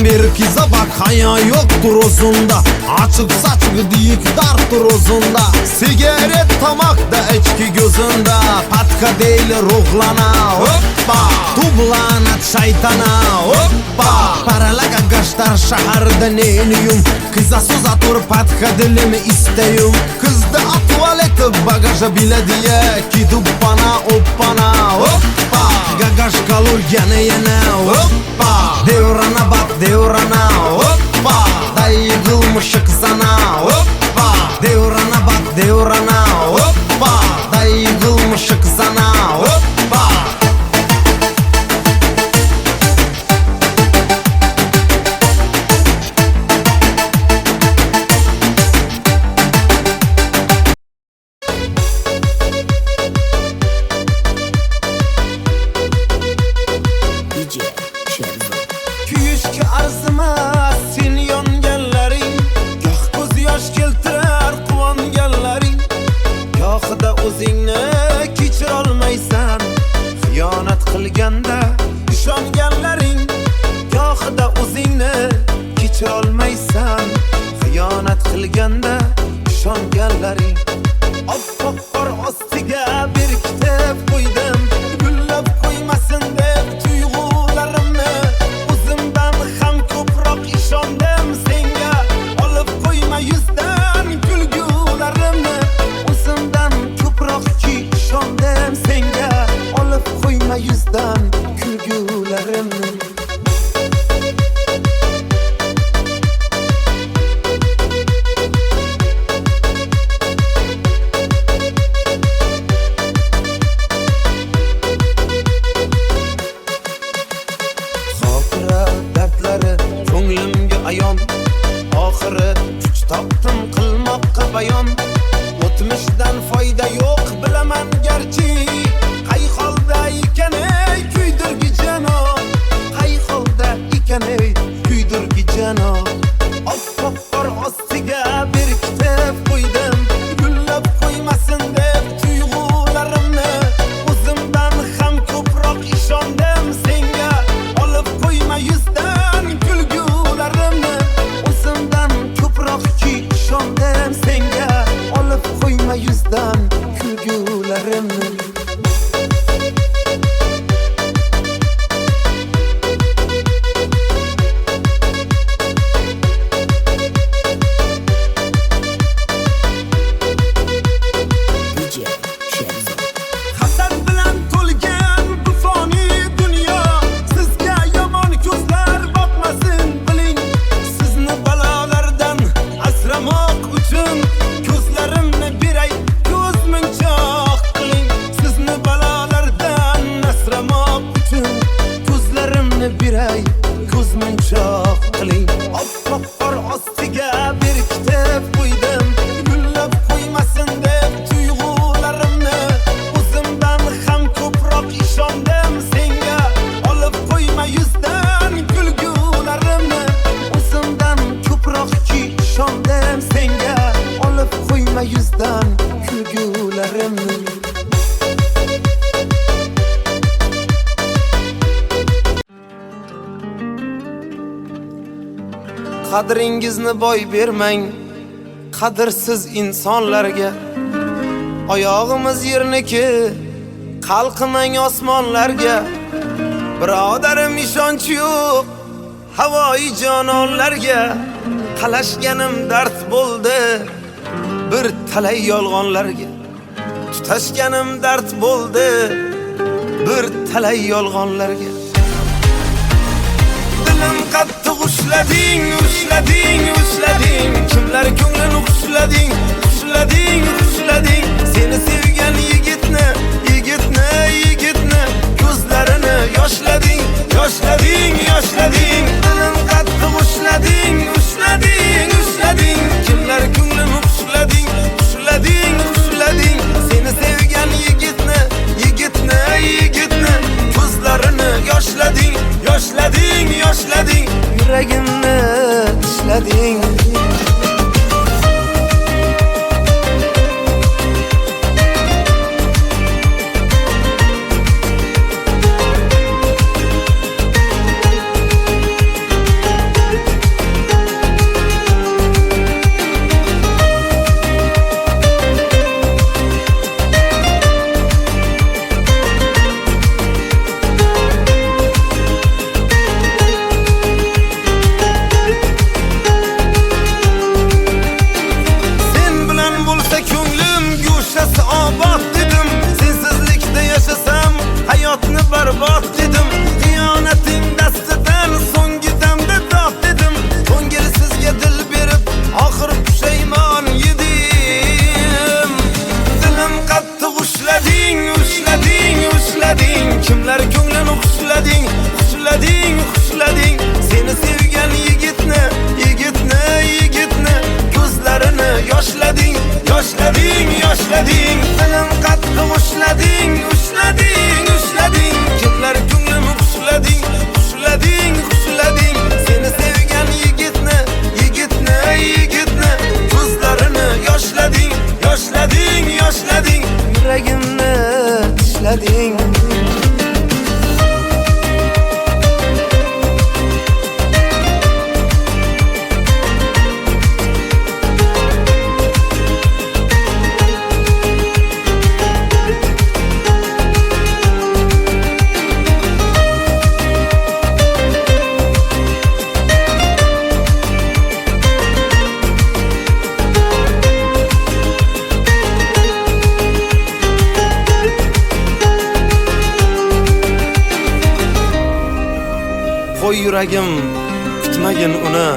S1: Bir kıza bak haya yoktur uzunda. Açık saçık diyik darttır uzunda. Sigaret tamakda içki gözünde. Patka değil ruhlana hoppa. Tublanat şeytana hoppa. Paralaga gaştar şaharda neyniyum. Kıza söz atır patka dilimi isteyim. Kızdı tuvaleti bagaja bile diye. Gidip bana hoppana hoppa. Gagaş kalır yana hoppa. Devrana bak devrana hoppa. Dayı kılmışık sana hoppa. Devrana bak devrana hoppa. Dayı kılmışık sana hoppa.
S2: DJ Sherzod.
S1: Kuyishga arzimas sen yonganlaring. Goh ko'z yosh keltirar quvonganlaring. Gohida o'zingni kechirolmaysan. Xiyonat qilganda ishonganlaring. Gohida o'zingni kechirolmaysan. Xiyonat qilganda ishonganlaring. Oppoq qor ostiga berkitib qo'ydim. Gullab qo'ymasin deb tuyg'ularimni. O'zimdan ham ko'proq ishondim senga. Olib qo'yma yuzdan kulgularimni. O'zimdan ko'proq ishondim senga. Olib qo'yma yuzdan kulgularimni. Xotira dardlari ko'nglimga ayon. Oxiri kuch topdim qilmoqqa bayon. O'tmishdan foyda yo'q bilaman garchi. Qay holda ekan ey kuydirgi jano. Qay holda ekan ey kuydirgi jano. Oppoq qor ostiga berkitib qo'ydim. Gullab qo'ymasin deb tuyg'ularimni. O'zimdan ham ko'proq ishondim senga. Olib qo'yma yuzdan kulgularimni. O'zimdan ko'proq ishondim senga. Olib qo'yma yuzdan kulgularimni.
S2: DJ Sherzod.
S1: Hasad bilan to'lgan bu foniy dunyo. Sizga yomon ko'zlar boqmasin biling. Sizni balolardan asramoq uchun ko'zlarimni beray ko'zmunchoq qiling. Sizni balolardan asramoq uchun ko'zlarimni beray ko'zmunchoq qiling. Oppoq qor ostiga berkitib qo'ydim. Gullab qo'ymasin deb tuyg'ularimni. O'zimdan ham ko'proq ishondim senga. Olib qo'yma yuzdan kulgularimni. O'zimdan ko'proq ishondim senga. Olib qo'yma yuzdan kulgularimni. Qadringizni boy bermang qadrsiz insonlarga. Oyog'imiz yerniki qalqimang osmonlarga. Birodarim ishonch yo'q havoyi jononlarga, talashganim dard bo'ldi bir talay yolg'onlarga. Tutashganim dard bo'ldi bir talay yolg'onlarga. Dilim qattiq ushlading, ushlading, ushlading. Kimlar ko'nglini xushlading, xushlading, xushlading. Seni sevgan yigitni, yigitni, yigitni ko'zlarini yoshlading, yoshlading, yoshlading. Dilim qattiq ushlading, ushlading, ushlading. Kimlar ko'nglini xushlading, xushlading, xushlading. Seni sevgan yigitni, yigitni, yigitni ko'zlarini yoshlading, yoshlading, yoshlading. Yuragimni ishlading. Barbod dedim, xiyonating dastidan so'nggi damda dod dedim. Ko'ngilsizga dil berib, oxir pushaymon yedim. Dilim qattiq ushlading, ushlading, ushlading. Kimlar ko'nglini xushlading, xushlading, xushlading. Seni sevgan yigitni, yigitni, yigitni ko'zlarini yoshlading, yoshlading, yoshlading. Dilim qattiq ushlading, ushlading, ushlading. Kimlar ko'nglini xushlading, xushlading, xushlading. Seni sevgan yigitni, yigitni, yigitni ko'zlarini yoshlading, yoshlading, yoshlading. Yuragimni ishlading. Qo'y yuragim kutmagin uni,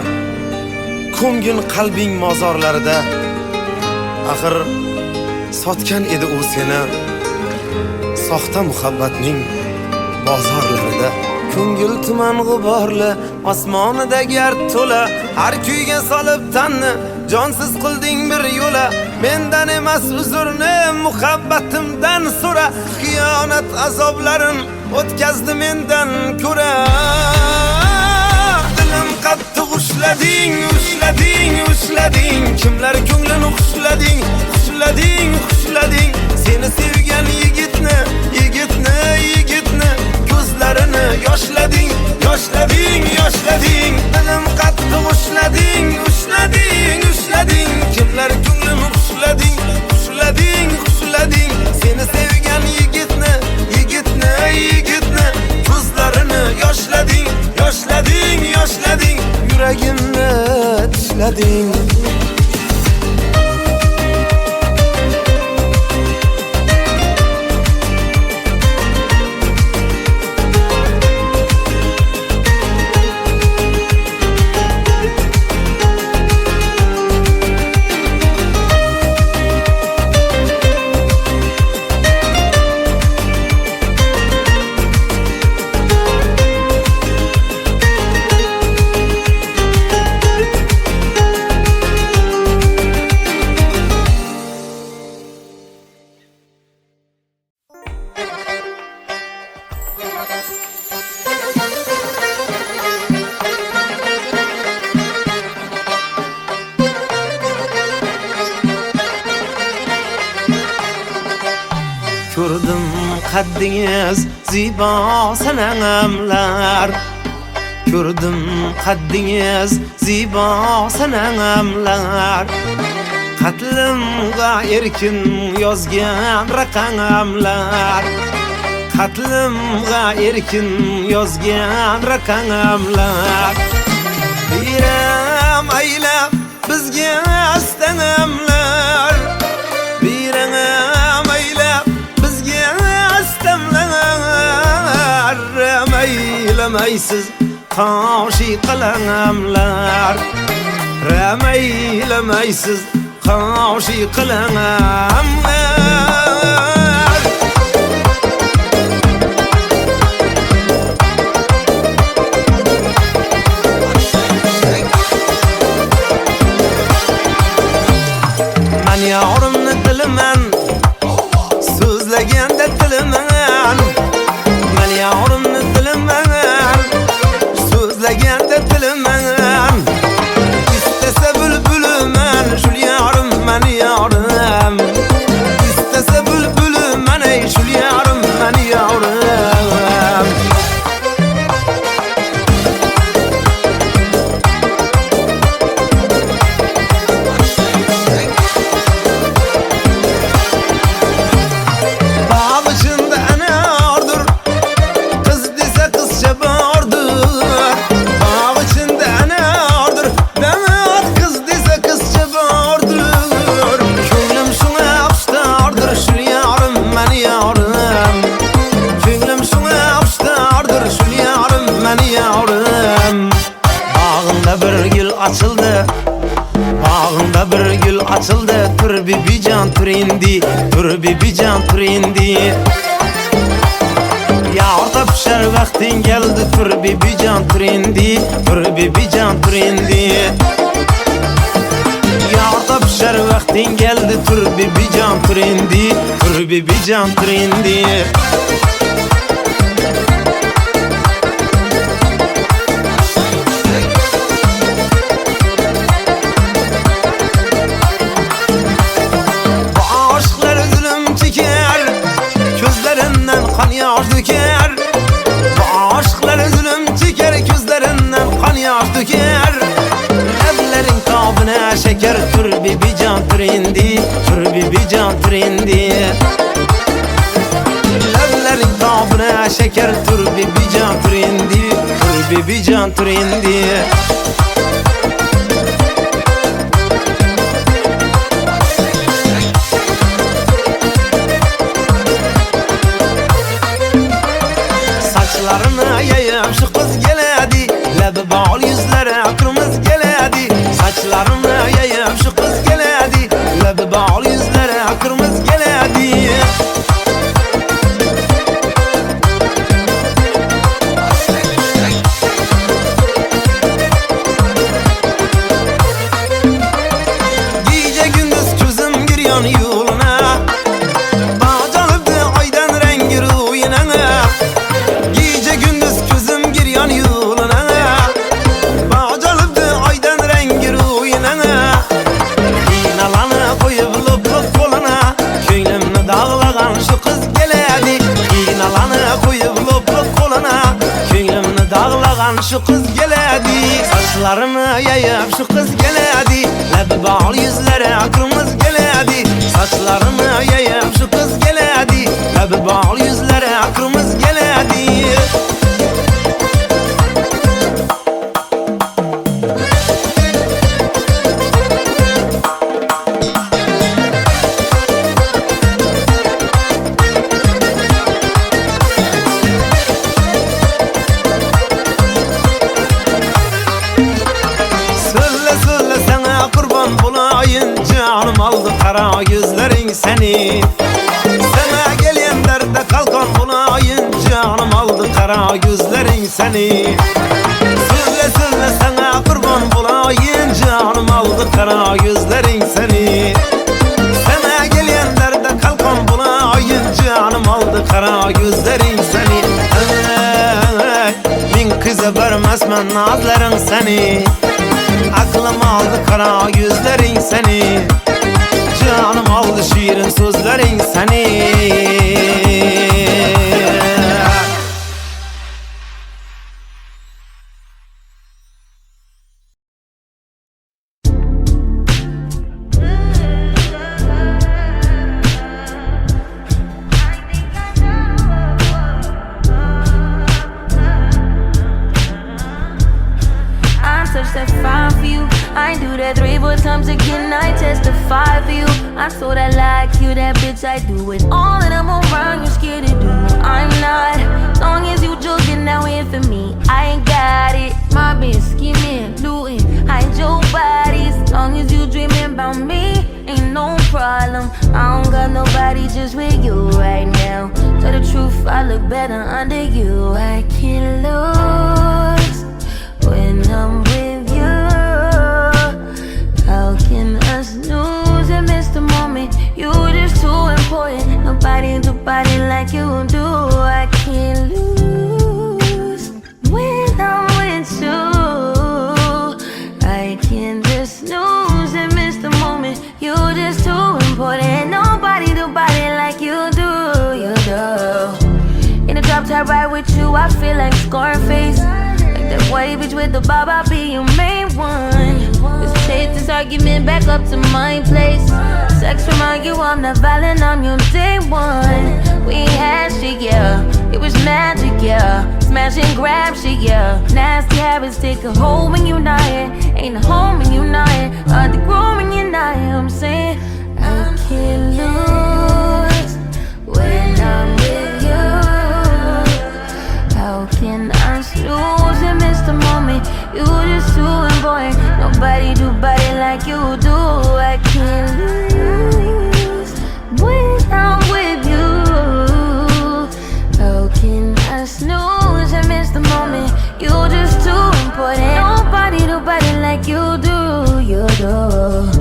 S1: ko'ngin qalbing mozorlarida. Axir sotgan edi u seni soxta muhabbatning bozorlarida. Ko'ngil tuman g'uborli, osmonida gard to'la. Har kuyga solib tanni, jonsiz qilding bir yo'la. Mendan emas uzrni, muhabbatimdan so'ra. Xiyonat azoblarin o'tkazdi mendan ko'ra. Dilim qattiq ushlading, ushlading, ushlading. Kimlar ko'nglini xushlading, xushlading, xushlading. Seni sevgan yigitni, yigitni, yigitni ko'zlarini yoshlading, yoshlading, yoshlading. Dilim qattiq ushlading, ushlading, ushlading. Kimlar ko'nglini xushlading, xushlading, xushlading. Seni sevgan yigitni, yigitni, yigitni ko'zlarini yoshlading, yoshlading, yoshlading. Yuragimni ishlading. Ko'rdim qaddingiz zibo sanamlar. Ko'rdim qaddingiz zibo sanamlar. Qatlimga erkin yozgan raqamlar. Xatlimga erkin yozgan raqamlar Biram aylab bizga astamlar Biram aylab bizga astamlar Ramaylamaysiz qoshi qilamlar Ramaylamaysiz qoshi qilamlar Yavrimni dilaman so'zlaganda dilaman Men yavrimni dilaman so'zlaganda dilaman istasa bulbulman shul yarim men yarim istasa bulbulman ey shul yarim men yarim açıldı Bağında bir gül açıldı Tur bibican tur indi Tur bibican tur indi Yağda pişer vaktin geldi Tur bibican tur indi Tur bibican tur indi Yağda pişer vaktin geldi Tur bibican tur indi Tur bibican tur indi Yaş döker Bu aşklar zulüm çeker Gözlerinden kan yaş döker Evlerin kabına şeker Tur bibican tur indi Tur bibican tur indi Evlerin kabına şeker Tur bibican tur indi Tur bibican tur indi Saçlarını yayıp şu kız geledi Lebi bağlı yüzlere kırmızı geledi Saçlarını yayıp şu kız geledi Lebi bağlı yüzlere kırmızı geledi Gece gündüz gözüm giriyor yoluna Bağcalıbdı aydan rengi ruyuna Gece gündüz gözüm giryan yoluna Bağcalıbdı aydan rengi ruyuna İnalanı koyup luplup koluna Köyümünü dağlagan şu kız geledi İnalanı koyup luplup koluna Köyümünü dağlagan şu kız geledi Saçlarını yayıp şu kız geledi Lebi bağlı yüzlere kırmızı geledi Saçlarını yayıp şu kız geledi Lebi bağlı yüzlere kırmızı geledi Söyle sana kurban bulayın Canım aldı kara gözlerin seni Sana gelen derde kalkan bulayın Canım aldı kara gözlerin seni Söyle sana kurban bulayın Canım aldı kara gözlerin seni Sana gelen derde kalkan bulayın Canım aldı kara gözlerin seni Min kıza vermezmen nazların seni Aklım aldı kara gözlerin seni Canım aldı şiirin sözlerin seni
S3: die for you. I told I like you, that bitch, I do it all that I'm around, you're scared to do. I'm not, long as you joking now in for me, I ain't got it. My bitch scheming, looting, hide your bodies. Long as you dreaming about me, ain't no problem. I don't got nobody just with you right now. Tell the truth, I look better under you. I can't lose when I'm with you. How can us lose and miss the moment? You just too important. Nobody do body like you do. I can't lose when I'm with you. I can't just lose and miss the moment. You just too important. Nobody do body like you do. You do. In the drop top ride with you, I feel like Scarface. Like that white bitch with the bob, I'll be your main one. Let's take this argument back up to my place. Sex remind you I'm not violent, I'm your day one. We had shit, yeah, it was magic, yeah. Smash and grab shit, yeah. Nasty habits take a hold when you're not here. Ain't a home when you're not here. Hard to grow when you're not here. I'm saying I can't lose when I'm with you. How can I lose and miss the moment? You just too important. Nobody do body like you do. I can't lose when I'm with you. How can I snooze and miss the moment? You just too important. Nobody do body like you do. You do.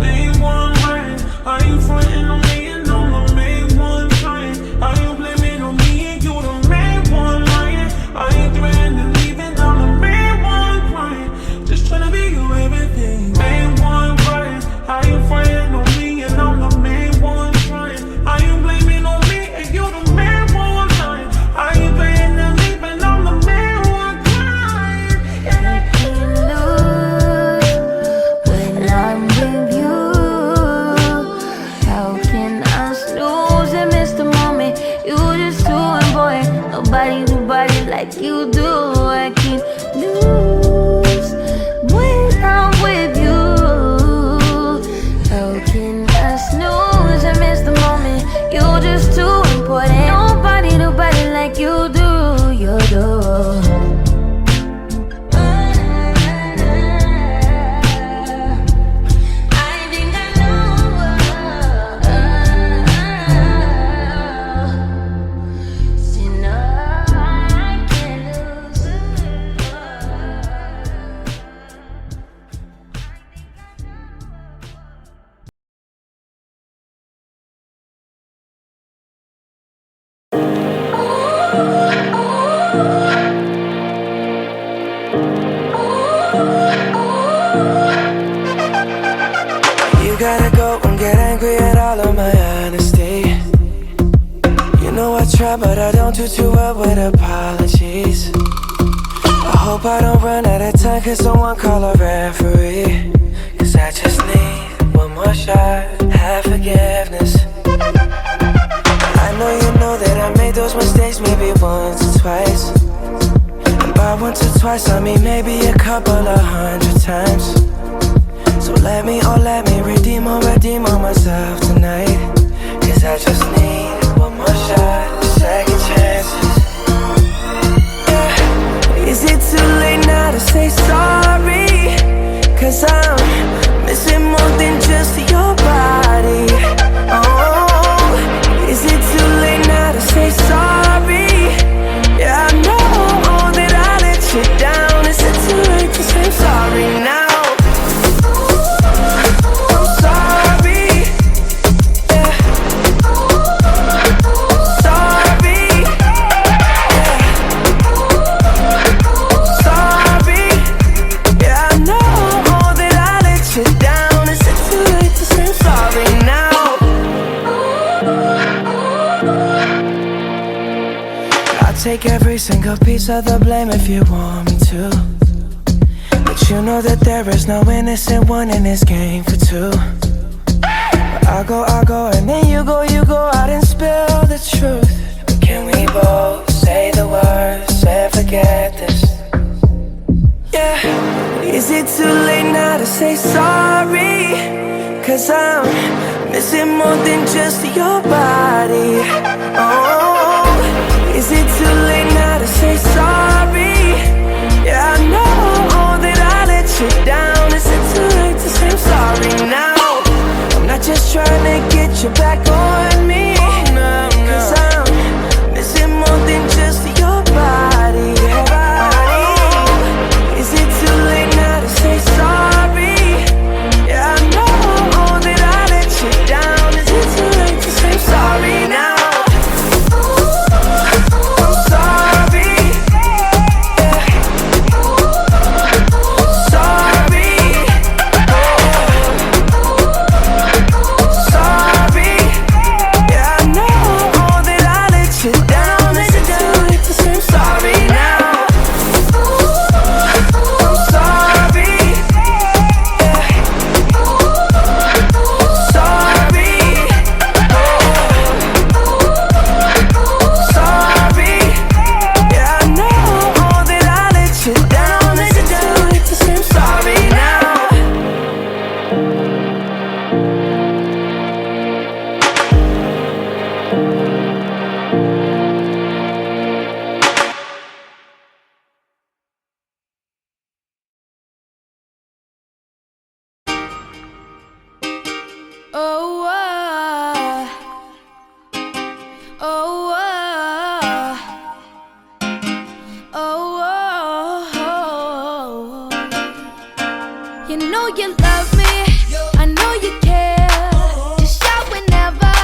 S4: Main one right, are you frontin' on me and I'm the main one trying? Are you blaming on me and you the main one lying? Are you threatening leaving? I'm the main one crying. Just tryna be your everything. Main one right, are you frontin' on me and I'm the main one trying? Are you blaming on me and you the main one lying? Are you threatening leaving? I'm the main one crying.
S3: I can't lose when I'm with you. How can I snooze and miss the moment? You just too important. Nobody do body like you do. I can't lose when I'm with you. How can I snooze and miss the moment? You just too important. Nobody do body like you do. You do.
S5: You gotta go and get angry at all of my honesty. You know I try, but I don't do too well with apologies. I hope I don't run out of time, cause someone call a referee. Cause I just need one more shot, have forgiveness. I know you know that I made those mistakes maybe once or twice. And by once or twice I mean maybe a couple of 100 times. So let me redeem on myself tonight. Cause I just need one more shot, second chances. Yeah. Is it too late now to say sorry? Cause I'm missing more than just your body. Oh, is it too late now to say sorry? Yeah, I know that I let you down. Is it too late to say sorry now? Take every single piece of the blame if you want me to. But you know that there is no innocent one in this game for two. But I go, and then you go out and spill the truth. But can we both say the words and forget this? Yeah. Is it too late now to say sorry? Cause I'm just to your body. Oh, is it too late now to say sorry? Yeah, I know that I let you down. Is it too late to say I'm sorry now? I'm not just trying to get you back on me, 'cause I'm missing more than just your body. Oh, is it too late now to say sorry? Yeah, I know that I let you down. Is it too late to say I'm sorry now? I'm sorry. Yeah. Sorry. Sorry. Yeah, I know that I let you down. Is it too late to say I'm sorry now? I'm sorry. Yeah. Sorry. Sorry. Yeah, I know that I let you down. Is it too late to say I'm sorry now?
S3: Oh, oh, oh, oh. You know you love me, I know you care. Just shout whenever,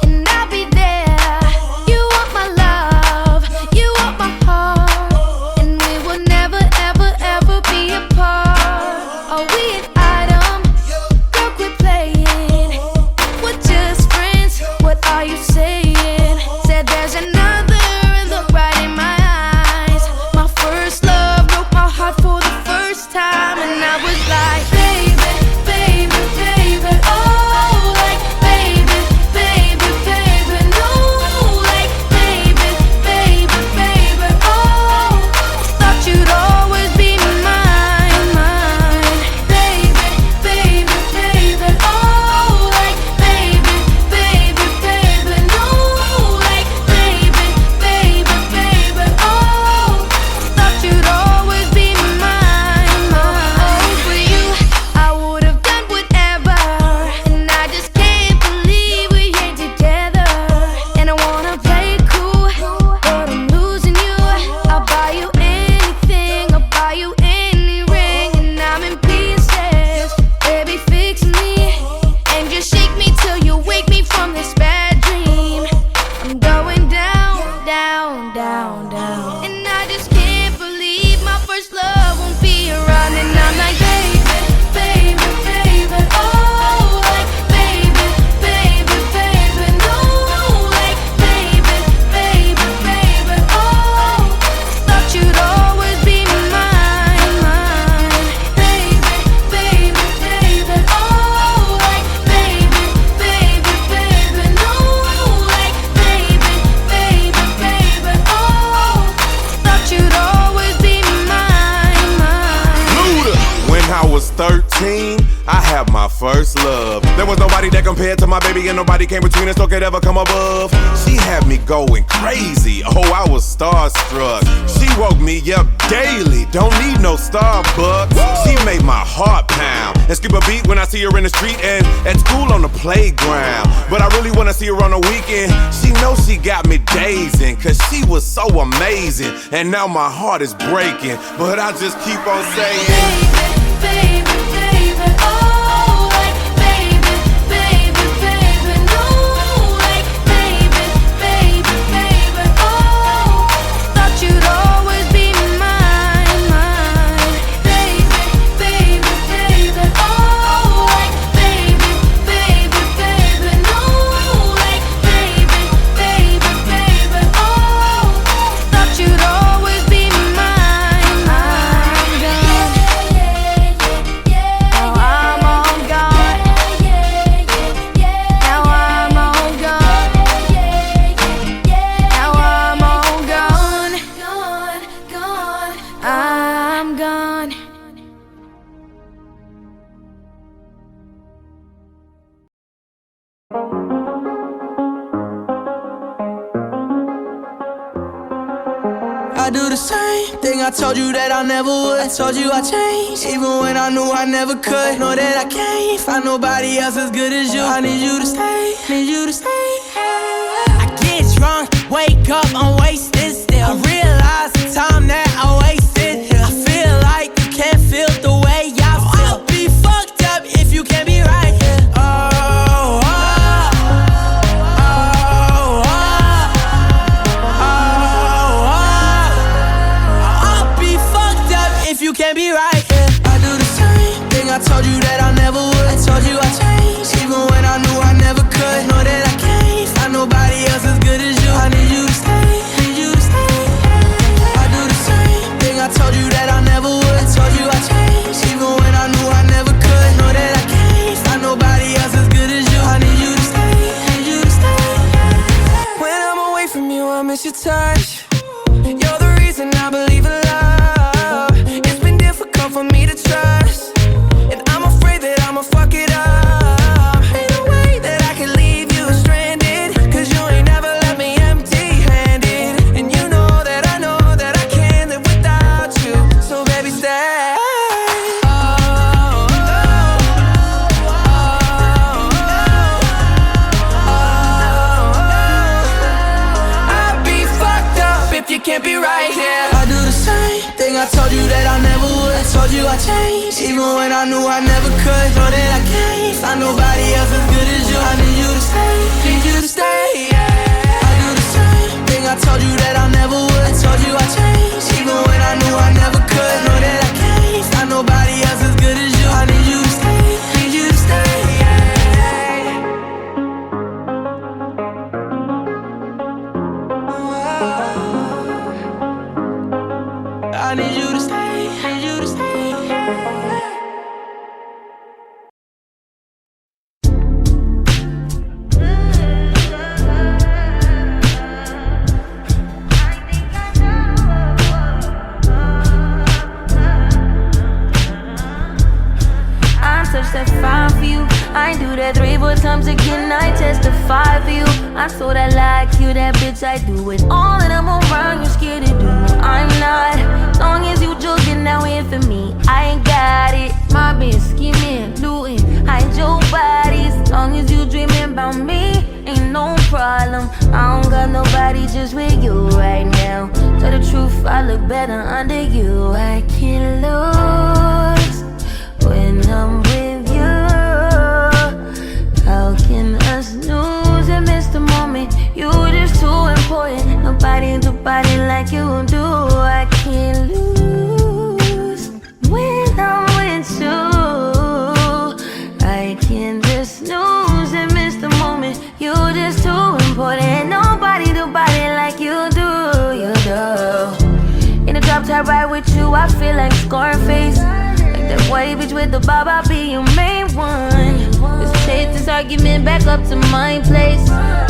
S3: and I'll be there. You want my love, you want my heart, and we will never, ever, ever be apart. Are we an item? Girl, quit playing. We're just friends, what are you saying? Said there's another and look right in my eyes. My first love broke my heart for the first time, and I was like, baby, baby, baby, oh, like, baby, baby, baby, no, like, baby, baby, baby, oh, thought you'd always be mine, mine, baby, baby, baby, oh, like, baby, baby, baby, no, like, baby, baby, baby, oh, thought you'd always be mine, mine. For you, I would have done whatever, and I just can't believe we ain't together. And I wanna play it cool, but I'm losing you. I'll buy you anything, I'll buy you any ring, and I'm in pieces. Baby, fix me and just shake me till you wake me from this bad dream. I'm going down, down, down, down, and I just can't believe my first love won't be around. And I'm like, baby, baby, baby, oh, like, baby, baby, baby, no, like, baby, baby, baby, oh, thought you'd always be mine, mine, baby, baby, baby, oh, like, baby, baby, baby, no, like, baby, baby, baby, oh, thought you'd always be mine, mine.
S6: Luda. When I was 13, I had my first love. There was nobody that compared to my baby, and nobody came between us or could ever come above. She had me going crazy. Oh, I was starstruck. She woke me up daily. Don't need no Starbucks. She made my heart pound and skip a beat when I see her in the street and at school on the playground. But I really wanna see her on the weekend. She knows she got me dazing, 'cause she was so amazing. And now my heart is breaking, but I just keep on saying,
S3: Baby, baby, oh, like, baby, baby, baby, no, like, baby, baby, baby, oh, thought you'd always be mine, mine, baby, baby, baby, oh, like, baby, baby, baby, no, like, baby, baby, baby, oh, thought you'd always be mine, mine,
S5: I do the same thing I told you that I never would. I told you I changed, even when I knew I never could. Know that I can't find nobody else as good as you. I need you to stay, need you to stay. I get drunk, wake up, I'm wasted still. I realize the time that I wasted here. I feel like you can't feel the way I feel. I'll be fucked up if you can't be right here. You can't be right, yeah. I do the same thing I told you that I never would. I told you I changed, even when I knew I never could. Know that I can't find nobody else as good as you. I need you to stay, need you to stay. I do the same thing I told you that I never would. I told you I changed, even when I knew I never could. Know that I can't find nobody else as good as you. I need you to stay, need you to stay. When I'm away from you, I miss your touch. You're the reason I believe in love. For me to trust, and I'm afraid that I'ma fuck it up. Ain't no way that I can leave you stranded, cause you ain't never left me empty-handed. And you know that I can't live without you. So baby, stay. I'd be fucked up if you can't be right here. I do the same thing I told you that I never would. I told you I changed, even when I knew I never could. Know that I can't find nobody else as good as you. I need you to stay, need you to stay, yeah. I do the same thing I told you that I never would. I told you I changed, even when I knew I never could. Know that I can't find nobody else as good as you. I need you to stay, need you to stay, yeah. I need you to stay, need you to stay.
S3: Testify for you. I do that 3-4 times again. I testify for you. I so that like you, that bitch. I do it all and I'm around. You scared to do. I'm not. Long as you joking now in for me, I ain't got it. My bitch scheming, looting, hide your bodies. Long as you dreaming about me, ain't no problem. I don't got nobody just with you right now. Tell the truth, I look better under you. I can't lose when I'm with you. How can us lose and miss the moment? You just too important. Nobody do body like you do. I can't lose when I'm with you. I can't just lose and miss the moment. You just too important. Nobody do body like you do. You do. In a drop top ride with you, I feel like Scarface. That white bitch with the bob, I'll be your main one. Let's take this argument back up to my place.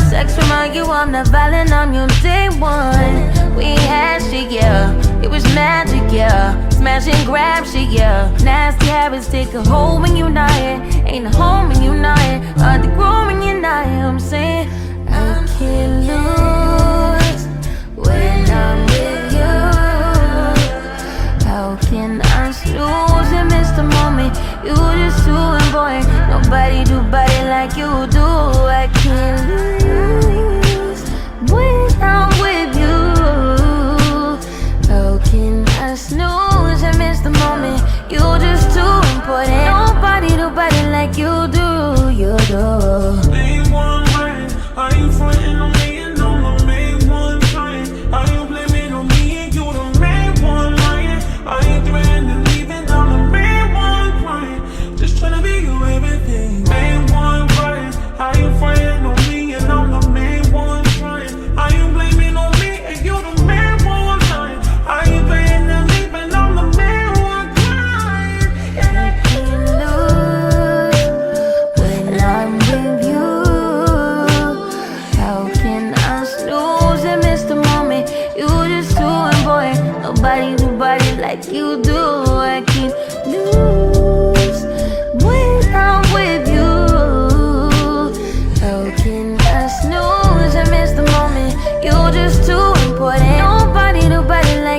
S3: Sex remind you I'm not violent, I'm your day one. We had shit, yeah, it was magic, yeah. Smash and grab shit, yeah. Nasty habits take a hold when you're not here. Ain't a home when you're not here. Hard to grow when you're not here. I'm saying I can't lose when I'm with you. How can I lose and miss the moment? You just too important. Nobody do body like you do. I can't lose when I'm with you. How can I snooze and miss the moment? You just too important. Nobody do body like you do. You do.
S4: Main one man, are you frontin' on me and I'm the main one trying? Are you blaming on me and you the main one lying? Are you threatening leaving? I'm the main one crying. Just tryna be your everything. Main one crying. Are you frontin' on me and I'm the main one trying? Are you blaming on me and you the main one lying? Are you threatening leaving? I'm the main one crying.
S3: I can't lose when I'm with you. How can I snooze and miss the moment? You just too important. Nobody do body like you do. I can't lose when I'm with you. How can I snooze and miss the moment? You just too important. Nobody do body like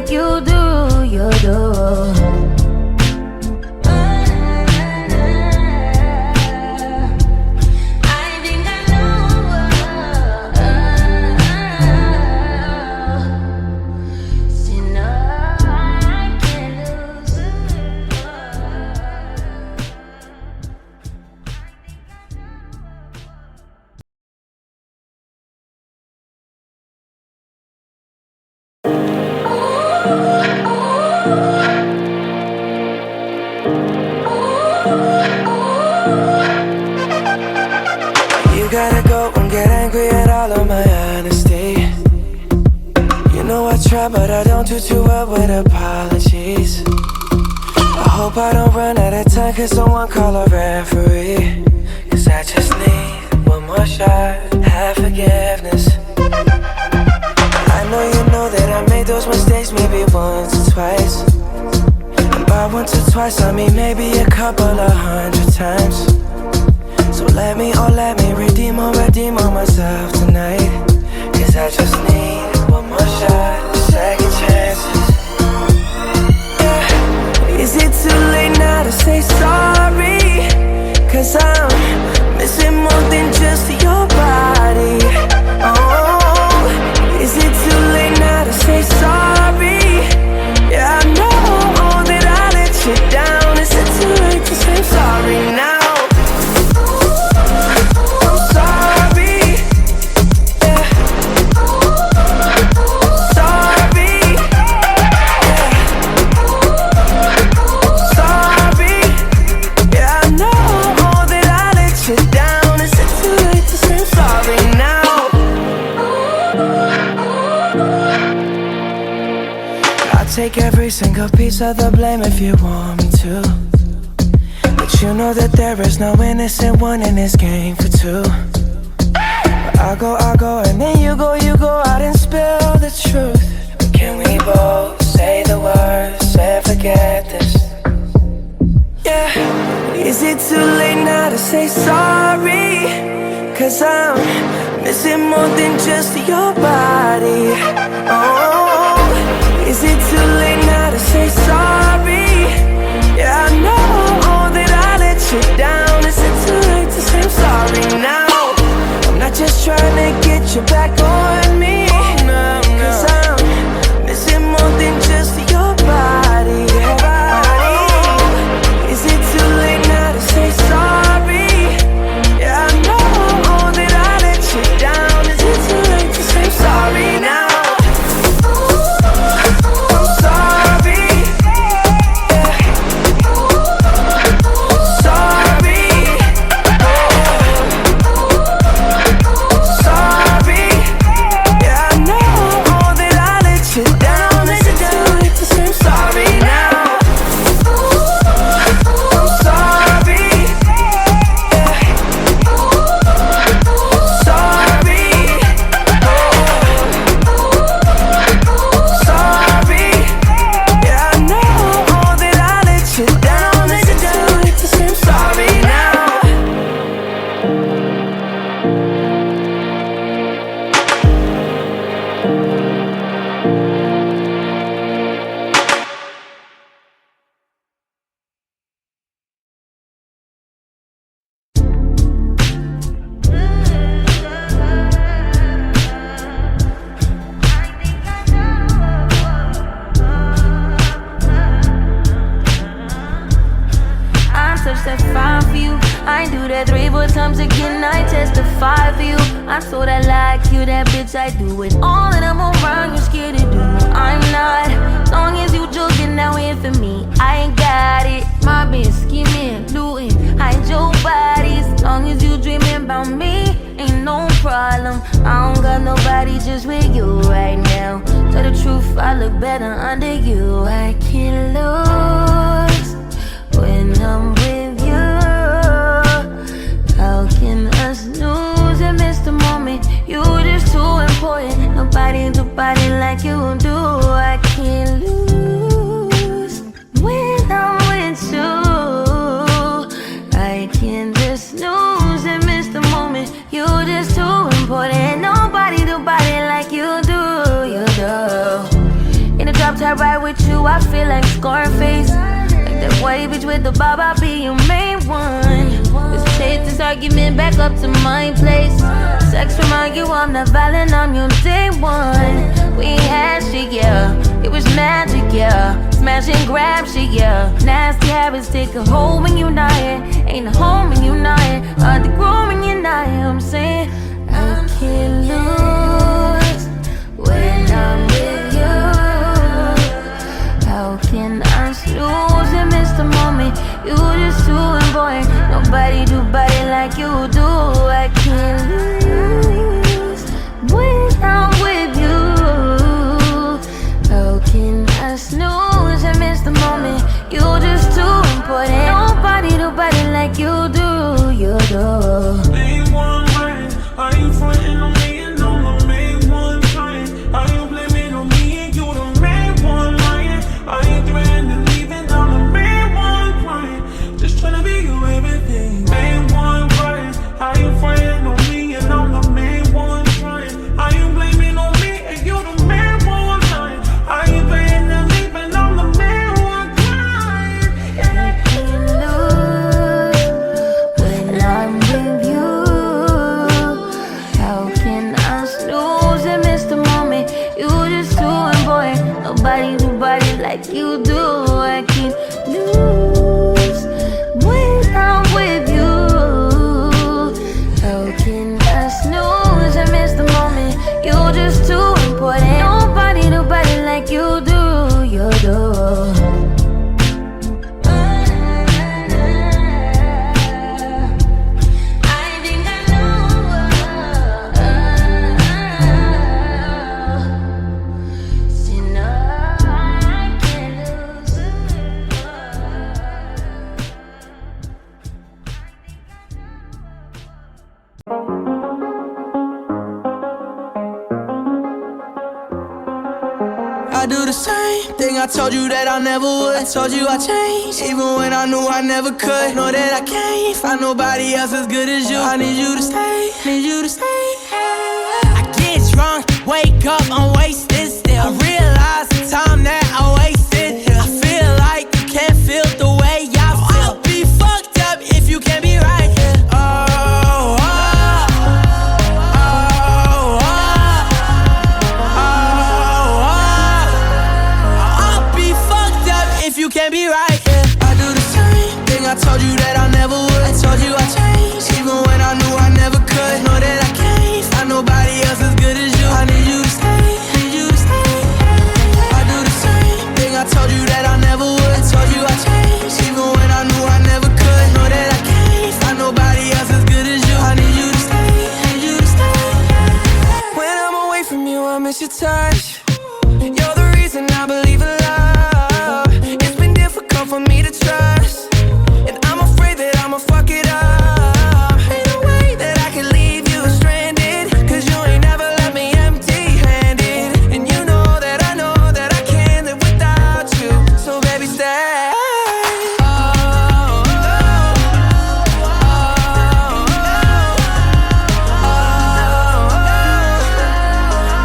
S5: you gotta go and get angry at all of my honesty. You know I try, but I don't do too well with apologies. I hope I don't run out of time, cause someone call a referee. Cause I just need one more shot, have forgiveness. I know you know that I made those mistakes maybe once or twice. And by once or twice I mean maybe a couple of 100 times. So let me redeem on myself tonight. Cause I just need one more shot, second chances. Yeah. Is it too late now to say sorry? Cause I'm missing more than just your body. Oh, is it too late now to say sorry? Yeah, I know that I let you down. Is it too late to say sorry now? Take every single piece of the blame if you want me to. But you know that there is no innocent one in this game for two. But I go, and then you go out and spill the truth. But can we both say the words and forget this? Yeah. Is it too late now to say sorry? Cause I'm missing more than just your body. Oh, is it too late now to say sorry? Yeah, I know that I let you down. Is it too late to say I'm sorry now? I'm not just trying to get you back on me. Cause I'm missing more than just your body. Oh, is it too late now to say sorry? Yeah, I know that I let you down. Is it too late to say I'm sorry now?
S3: I do it all and I'm around, you're scared to do. I'm not, long as you joking now in for me. I ain't got it, my bitch scheming, looting, hide your bodies. Long as you dreaming about me, ain't no problem. I don't got nobody just with you right now. Tell the truth, I look better under you. I can't lose when I'm with you. How can us lose and miss the moment? You just too important. Nobody do body like you do. I can't lose when I'm with you. I can't just lose and miss the moment. You just too important. Nobody do body like you do. You do. In a drop top ride with you, I feel like Scarface. Like that white bitch with the bob, I'll be your main one. Let's take this argument back up to my place. Sex remind you I'm not violent, I'm your day one. We had shit, yeah, it was magic, yeah. Smash and grab shit, yeah. Nasty habits take a hold when you're not here. Ain't a home when you're not here. Hard to grow when you're not here. I'm saying I can't lose when I'm with you. How can I lose and miss the moment? You just too important. Nobody do body like you do. I can't like you do. I can't lose when I'm with you. How can I snooze and miss the moment? You're just too important. Nobody like you do, you do.
S5: I do the same thing I told you that I never would. I told you I changed, even when I knew I never could. Know that I can't find nobody else as good as you. I need you to stay, need you to stay. I get drunk, wake up, I'm wasted still. I realize the time that I wasted. I feel like you can't feel the way I feel. I'll be fucked up if you can't be right here. You can't be right, yeah. I do the same thing I told you that I never would. I told you I changed, even when I knew I never could. Know that I can't find nobody else as good as you. I need you to stay, need you to stay. I do the same thing I told you that I never would. I told you I changed, even when I knew I never could. Know that I can't find nobody else as good as you. I need you to stay, need you to stay. When I'm away from you, I miss your touch. You're the reason I believe in love. For me to trust, and I'm afraid that I'ma fuck it up. Ain't no way that I can leave you stranded, cause you ain't never left me empty-handed. And you know that I can't live without you. So baby, stay.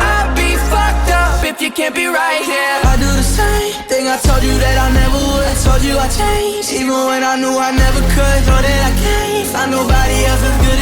S5: I'd be fucked up if you can't be right here. I do the same thing I told you that I never would. I told you I changed, even when I knew I never could. Know that I can't find nobody else as good